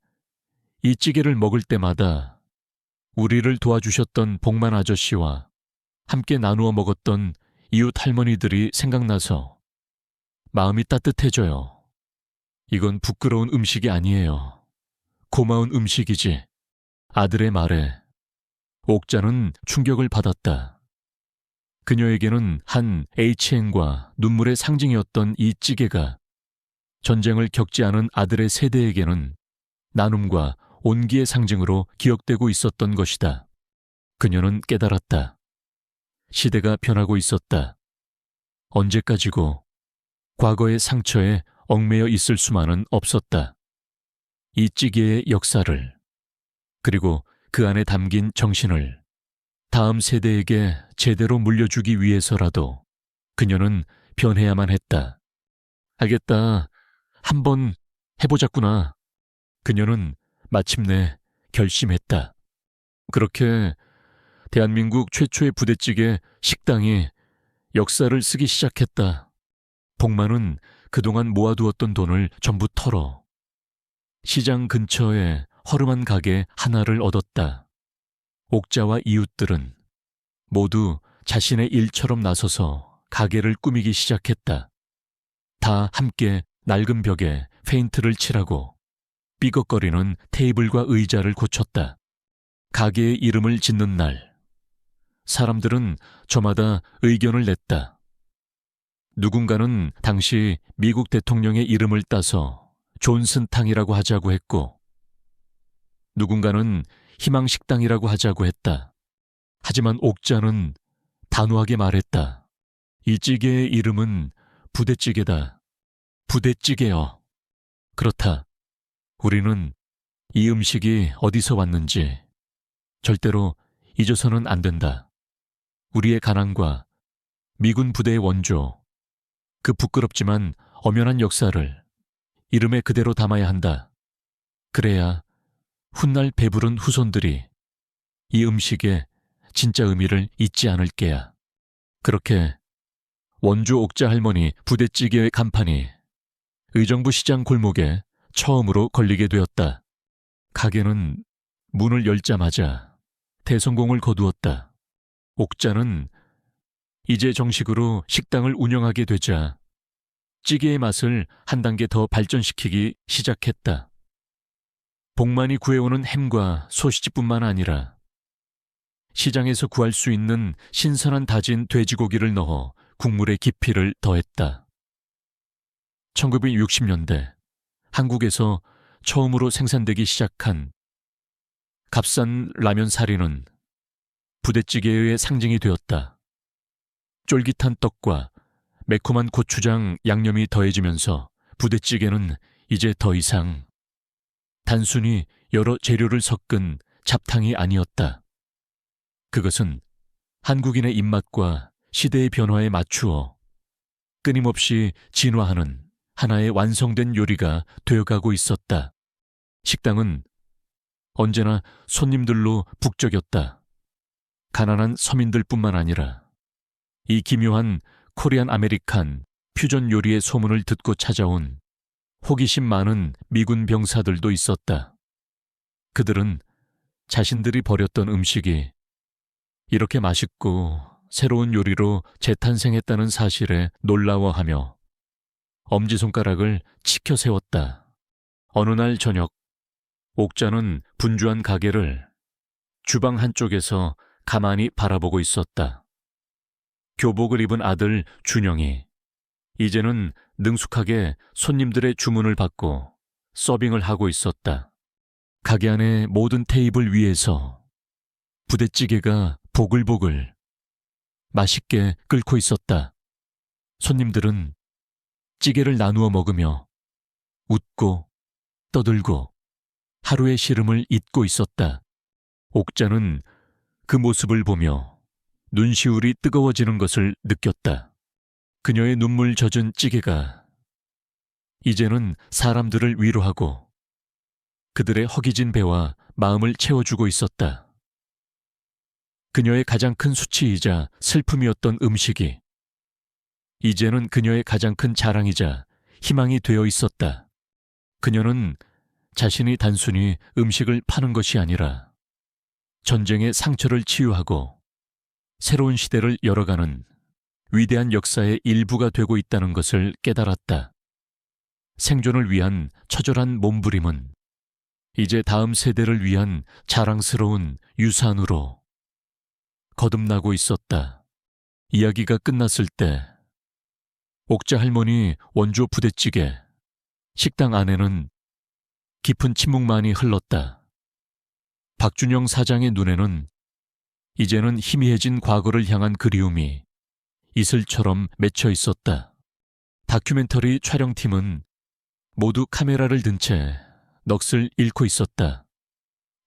이 찌개를 먹을 때마다 우리를 도와주셨던 복만 아저씨와 함께 나누어 먹었던 이웃 할머니들이 생각나서 마음이 따뜻해져요. 이건 부끄러운 음식이 아니에요. 고마운 음식이지. 아들의 말에 옥자는 충격을 받았다. 그녀에게는 한 HN과 눈물의 상징이었던 이 찌개가 전쟁을 겪지 않은 아들의 세대에게는 나눔과 온기의 상징으로 기억되고 있었던 것이다. 그녀는 깨달았다. 시대가 변하고 있었다. 언제까지고 과거의 상처에 얽매여 있을 수만은 없었다. 이 찌개의 역사를, 그리고 그 안에 담긴 정신을 다음 세대에게 제대로 물려주기 위해서라도 그녀는 변해야만 했다. 알겠다. 한번 해보자꾸나. 그녀는 마침내 결심했다. 그렇게 대한민국 최초의 부대찌개 식당이 역사를 쓰기 시작했다. 복만은 그동안 모아두었던 돈을 전부 털어 시장 근처에 허름한 가게 하나를 얻었다. 옥자와 이웃들은 모두 자신의 일처럼 나서서 가게를 꾸미기 시작했다. 다 함께 낡은 벽에 페인트를 칠하고 삐걱거리는 테이블과 의자를 고쳤다. 가게의 이름을 짓는 날, 사람들은 저마다 의견을 냈다. 누군가는 당시 미국 대통령의 이름을 따서 존슨탕이라고 하자고 했고, 누군가는 희망식당이라고 하자고 했다. 하지만 옥자는 단호하게 말했다. 이 찌개의 이름은 부대찌개다. 부대찌개여. 그렇다. 우리는 이 음식이 어디서 왔는지 절대로 잊어서는 안 된다. 우리의 가난과 미군 부대의 원조, 그 부끄럽지만 엄연한 역사를 이름에 그대로 담아야 한다. 그래야 훗날 배부른 후손들이 이 음식의 진짜 의미를 잊지 않을 게야. 그렇게 원조 옥자 할머니 부대찌개의 간판이 의정부 시장 골목에 처음으로 걸리게 되었다. 가게는 문을 열자마자 대성공을 거두었다. 옥자는 이제 정식으로 식당을 운영하게 되자 찌개의 맛을 한 단계 더 발전시키기 시작했다. 복만이 구해오는 햄과 소시지뿐만 아니라 시장에서 구할 수 있는 신선한 다진 돼지고기를 넣어 국물의 깊이를 더했다. 1960년대 한국에서 처음으로 생산되기 시작한 값싼 라면 사리는 부대찌개의 상징이 되었다. 쫄깃한 떡과 매콤한 고추장 양념이 더해지면서 부대찌개는 이제 더 이상 단순히 여러 재료를 섞은 잡탕이 아니었다. 그것은 한국인의 입맛과 시대의 변화에 맞추어 끊임없이 진화하는 하나의 완성된 요리가 되어가고 있었다. 식당은 언제나 손님들로 북적였다. 가난한 서민들뿐만 아니라 이 기묘한 코리안 아메리칸 퓨전 요리의 소문을 듣고 찾아온 호기심 많은 미군 병사들도 있었다. 그들은 자신들이 버렸던 음식이 이렇게 맛있고 새로운 요리로 재탄생했다는 사실에 놀라워하며 엄지손가락을 치켜 세웠다. 어느 날 저녁, 옥자는 분주한 가게를 주방 한쪽에서 가만히 바라보고 있었다. 교복을 입은 아들 준영이 이제는 능숙하게 손님들의 주문을 받고 서빙을 하고 있었다. 가게 안의 모든 테이블 위에서 부대찌개가 보글보글 맛있게 끓고 있었다. 손님들은 찌개를 나누어 먹으며 웃고 떠들고 하루의 시름을 잊고 있었다. 옥자는 그 모습을 보며 눈시울이 뜨거워지는 것을 느꼈다. 그녀의 눈물 젖은 찌개가 이제는 사람들을 위로하고 그들의 허기진 배와 마음을 채워주고 있었다. 그녀의 가장 큰 수치이자 슬픔이었던 음식이 이제는 그녀의 가장 큰 자랑이자 희망이 되어 있었다. 그녀는 자신이 단순히 음식을 파는 것이 아니라 전쟁의 상처를 치유하고 새로운 시대를 열어가는 위대한 역사의 일부가 되고 있다는 것을 깨달았다. 생존을 위한 처절한 몸부림은 이제 다음 세대를 위한 자랑스러운 유산으로 거듭나고 있었다. 이야기가 끝났을 때 옥자 할머니 원조 부대찌개 식당 안에는 깊은 침묵만이 흘렀다. 박준영 사장의 눈에는 이제는 희미해진 과거를 향한 그리움이 이슬처럼 맺혀 있었다. 다큐멘터리 촬영팀은 모두 카메라를 든 채 넋을 잃고 있었다.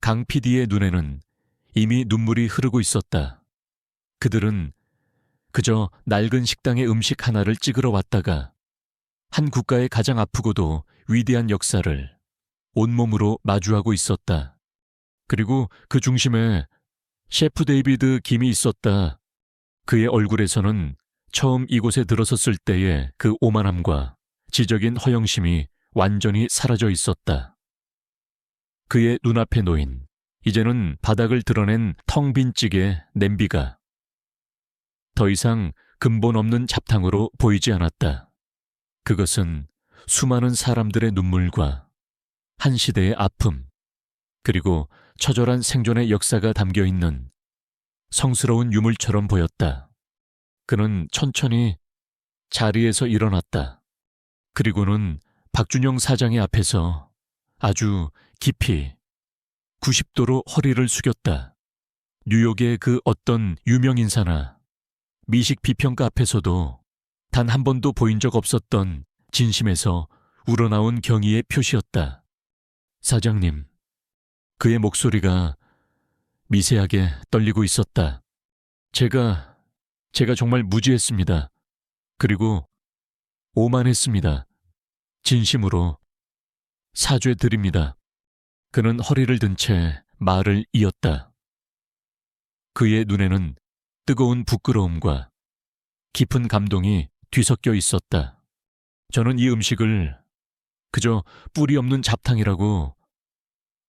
강 PD의 눈에는 이미 눈물이 흐르고 있었다. 그들은 그저 낡은 식당의 음식 하나를 찍으러 왔다가 한 국가의 가장 아프고도 위대한 역사를 온몸으로 마주하고 있었다. 그리고 그 중심에 셰프 데이비드 김이 있었다. 그의 얼굴에서는 처음 이곳에 들어섰을 때의 그 오만함과 지적인 허영심이 완전히 사라져 있었다. 그의 눈앞에 놓인 이제는 바닥을 드러낸 텅 빈 찌개 냄비가 더 이상 근본 없는 잡탕으로 보이지 않았다. 그것은 수많은 사람들의 눈물과 한 시대의 아픔, 그리고 처절한 생존의 역사가 담겨 있는 성스러운 유물처럼 보였다. 그는 천천히 자리에서 일어났다. 그리고는 박준영 사장의 앞에서 아주 깊이 90도로 허리를 숙였다. 뉴욕의 그 어떤 유명 인사나 미식 비평가 앞에서도 단 한 번도 보인 적 없었던 진심에서 우러나온 경의의 표시였다. 사장님, 그의 목소리가 미세하게 떨리고 있었다. 제가 정말 무지했습니다. 그리고 오만했습니다. 진심으로 사죄드립니다. 그는 허리를 든 채 말을 이었다. 그의 눈에는 뜨거운 부끄러움과 깊은 감동이 뒤섞여 있었다. 저는 이 음식을 그저 뿌리 없는 잡탕이라고,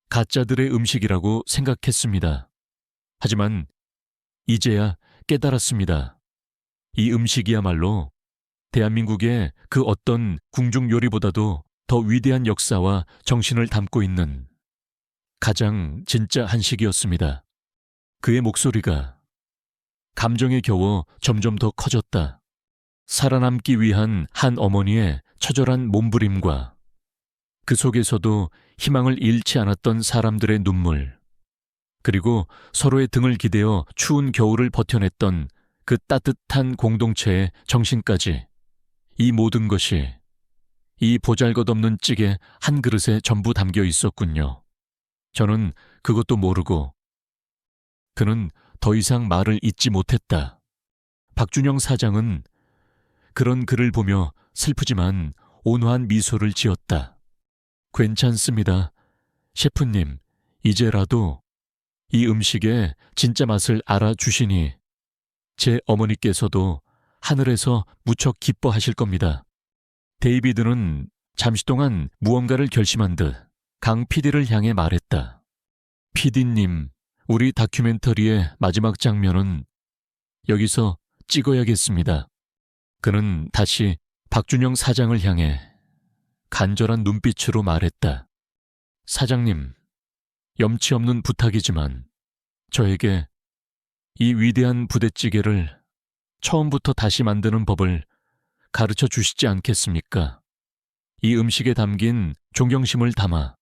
가짜들의 음식이라고 생각했습니다. 하지만 이제야 깨달았습니다. 이 음식이야말로 대한민국의 그 어떤 궁중 요리보다도 더 위대한 역사와 정신을 담고 있는 가장 진짜 한식이었습니다. 그의 목소리가 감정에 겨워 점점 더 커졌다. 살아남기 위한 한 어머니의 처절한 몸부림과 그 속에서도 희망을 잃지 않았던 사람들의 눈물, 그리고 서로의 등을 기대어 추운 겨울을 버텨냈던 그 따뜻한 공동체의 정신까지, 이 모든 것이 이 보잘것없는 찌개 한 그릇에 전부 담겨 있었군요. 저는 그것도 모르고 그는 더 이상 말을 잇지 못했다. 박준영 사장은 그런 그를 보며 슬프지만 온화한 미소를 지었다. 괜찮습니다. 셰프님, 이제라도 이 음식의 진짜 맛을 알아주시니 제 어머니께서도 하늘에서 무척 기뻐하실 겁니다. 데이비드는 잠시 동안 무언가를 결심한 듯 강 PD를 향해 말했다. PD님, 우리 다큐멘터리의 마지막 장면은 여기서 찍어야겠습니다. 그는 다시 박준영 사장을 향해 간절한 눈빛으로 말했다. 사장님, 염치 없는 부탁이지만 저에게 이 위대한 부대찌개를 처음부터 다시 만드는 법을 가르쳐 주시지 않겠습니까? 이 음식에 담긴 존경심을 담아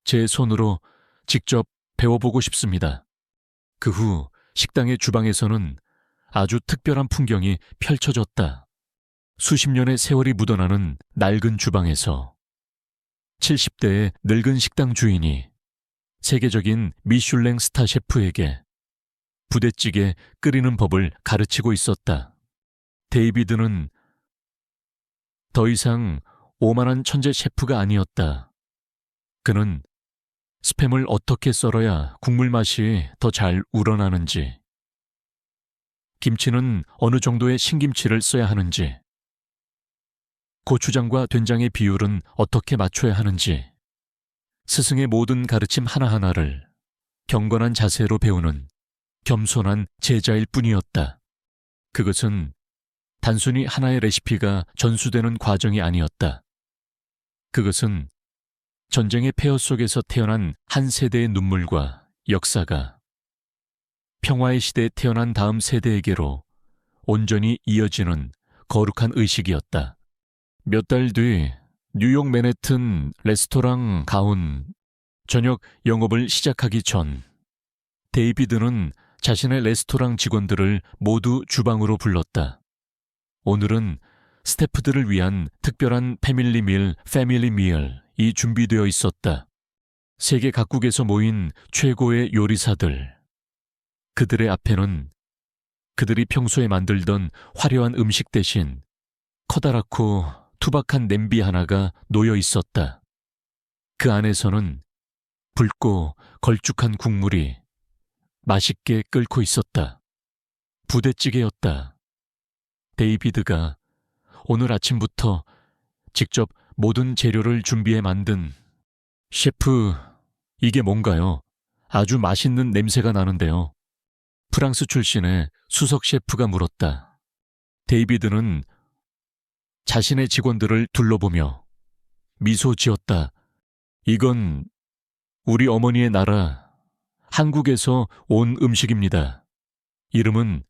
제 손으로 직접 배워보고 싶습니다. 그 후 식당의 주방에서는 아주 특별한 풍경이 펼쳐졌다. 수십 년의 세월이 묻어나는 낡은 주방에서 70대의 늙은 식당 주인이 세계적인 미슐랭 스타 셰프에게 부대찌개 끓이는 법을 가르치고 있었다. 데이비드는 더 이상 오만한 천재 셰프가 아니었다. 그는 스팸을 어떻게 썰어야 국물 맛이 더 잘 우러나는지, 김치는 어느 정도의 신김치를 써야 하는지, 고추장과 된장의 비율은 어떻게 맞춰야 하는지, 스승의 모든 가르침 하나하나를 경건한 자세로 배우는 겸손한 제자일 뿐이었다. 그것은 단순히 하나의 레시피가 전수되는 과정이 아니었다. 그것은 전쟁의 폐허 속에서 태어난 한 세대의 눈물과 역사가 평화의 시대에 태어난 다음 세대에게로 온전히 이어지는 거룩한 의식이었다. 몇 달 뒤 뉴욕 맨해튼 레스토랑 가운 저녁 영업을 시작하기 전 데이비드는 자신의 레스토랑 직원들을 모두 주방으로 불렀다. 오늘은 스태프들을 위한 특별한 패밀리 밀이 준비되어 있었다. 세계 각국에서 모인 최고의 요리사들. 그들의 앞에는 그들이 평소에 만들던 화려한 음식 대신 커다랗고 투박한 냄비 하나가 놓여 있었다. 그 안에서는 붉고 걸쭉한 국물이 맛있게 끓고 있었다. 부대찌개였다. 데이비드가 오늘 아침부터 직접 모든 재료를 준비해 만든. 셰프, 이게 뭔가요? 아주 맛있는 냄새가 나는데요. 프랑스 출신의 수석 셰프가 물었다. 데이비드는 자신의 직원들을 둘러보며 미소 지었다. 이건 우리 어머니의 나라, 한국에서 온 음식입니다. 이름은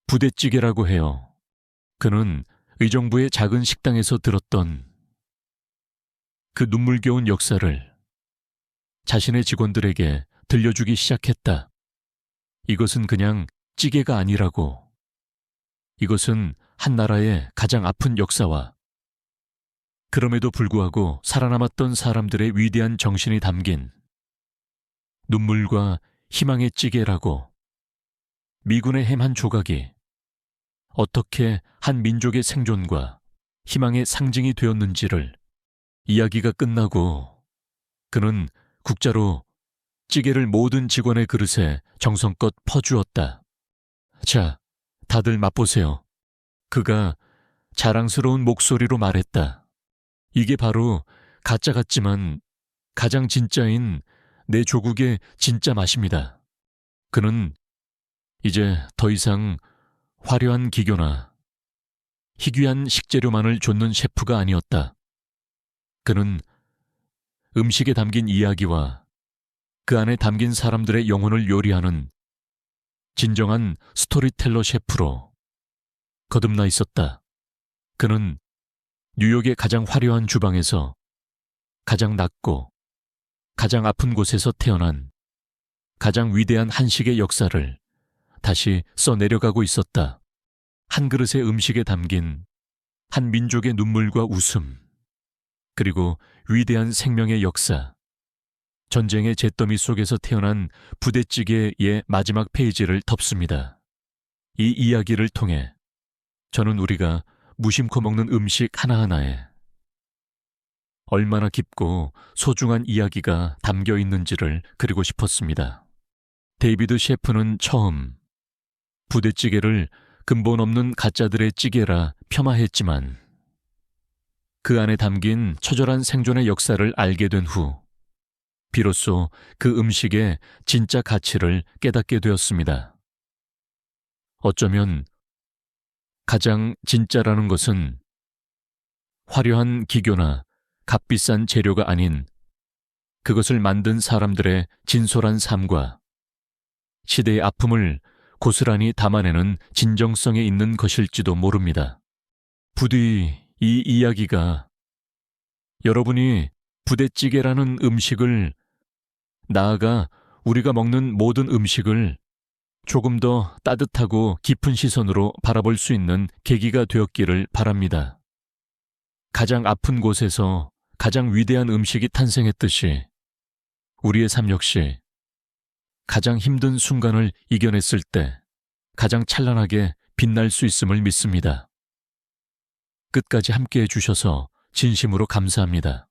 부대찌개라고 해요. 그는 의정부의 작은 식당에서 들었던 그 눈물겨운 역사를 자신의 직원들에게 들려주기 시작했다. 이것은 그냥 찌개가 아니라고. 이것은 한 나라의 가장 아픈 역사와 그럼에도 불구하고 살아남았던 사람들의 위대한 정신이 담긴 눈물과 희망의 찌개라고. 미군의 햄 한 조각이 어떻게 한 민족의 생존과 희망의 상징이 되었는지를 이야기가 끝나고 그는 국자로 찌개를 모든 직원의 그릇에 정성껏 퍼주었다. 자, 다들 맛보세요. 그가 자랑스러운 목소리로 말했다. 이게 바로 가짜 같지만 가장 진짜인 내 조국의 진짜 맛입니다. 그는 이제 더 이상 화려한 기교나 희귀한 식재료만을 좇는 셰프가 아니었다. 그는 음식에 담긴 이야기와 그 안에 담긴 사람들의 영혼을 요리하는 진정한 스토리텔러 셰프로 거듭나 있었다. 그는 뉴욕의 가장 화려한 주방에서 가장 낮고 가장 아픈 곳에서 태어난 가장 위대한 한식의 역사를 다시 써내려가고 있었다. 한 그릇의 음식에 담긴 한 민족의 눈물과 웃음, 그리고 위대한 생명의 역사, 전쟁의 잿더미 속에서 태어난 부대찌개의 마지막 페이지를 덮습니다. 이 이야기를 통해 저는 우리가 무심코 먹는 음식 하나하나에 얼마나 깊고 소중한 이야기가 담겨 있는지를 그리고 싶었습니다. 데이비드 셰프는 처음 부대찌개를 근본 없는 가짜들의 찌개라 폄하했지만 그 안에 담긴 처절한 생존의 역사를 알게 된 후 비로소 그 음식의 진짜 가치를 깨닫게 되었습니다. 어쩌면 가장 진짜라는 것은 화려한 기교나 값비싼 재료가 아닌 그것을 만든 사람들의 진솔한 삶과 시대의 아픔을 고스란히 담아내는 진정성에 있는 것일지도 모릅니다. 부디 이 이야기가 여러분이 부대찌개라는 음식을, 나아가 우리가 먹는 모든 음식을 조금 더 따뜻하고 깊은 시선으로 바라볼 수 있는 계기가 되었기를 바랍니다. 가장 아픈 곳에서 가장 위대한 음식이 탄생했듯이 우리의 삶 역시 가장 힘든 순간을 이겨냈을 때 가장 찬란하게 빛날 수 있음을 믿습니다. 끝까지 함께해 주셔서 진심으로 감사합니다.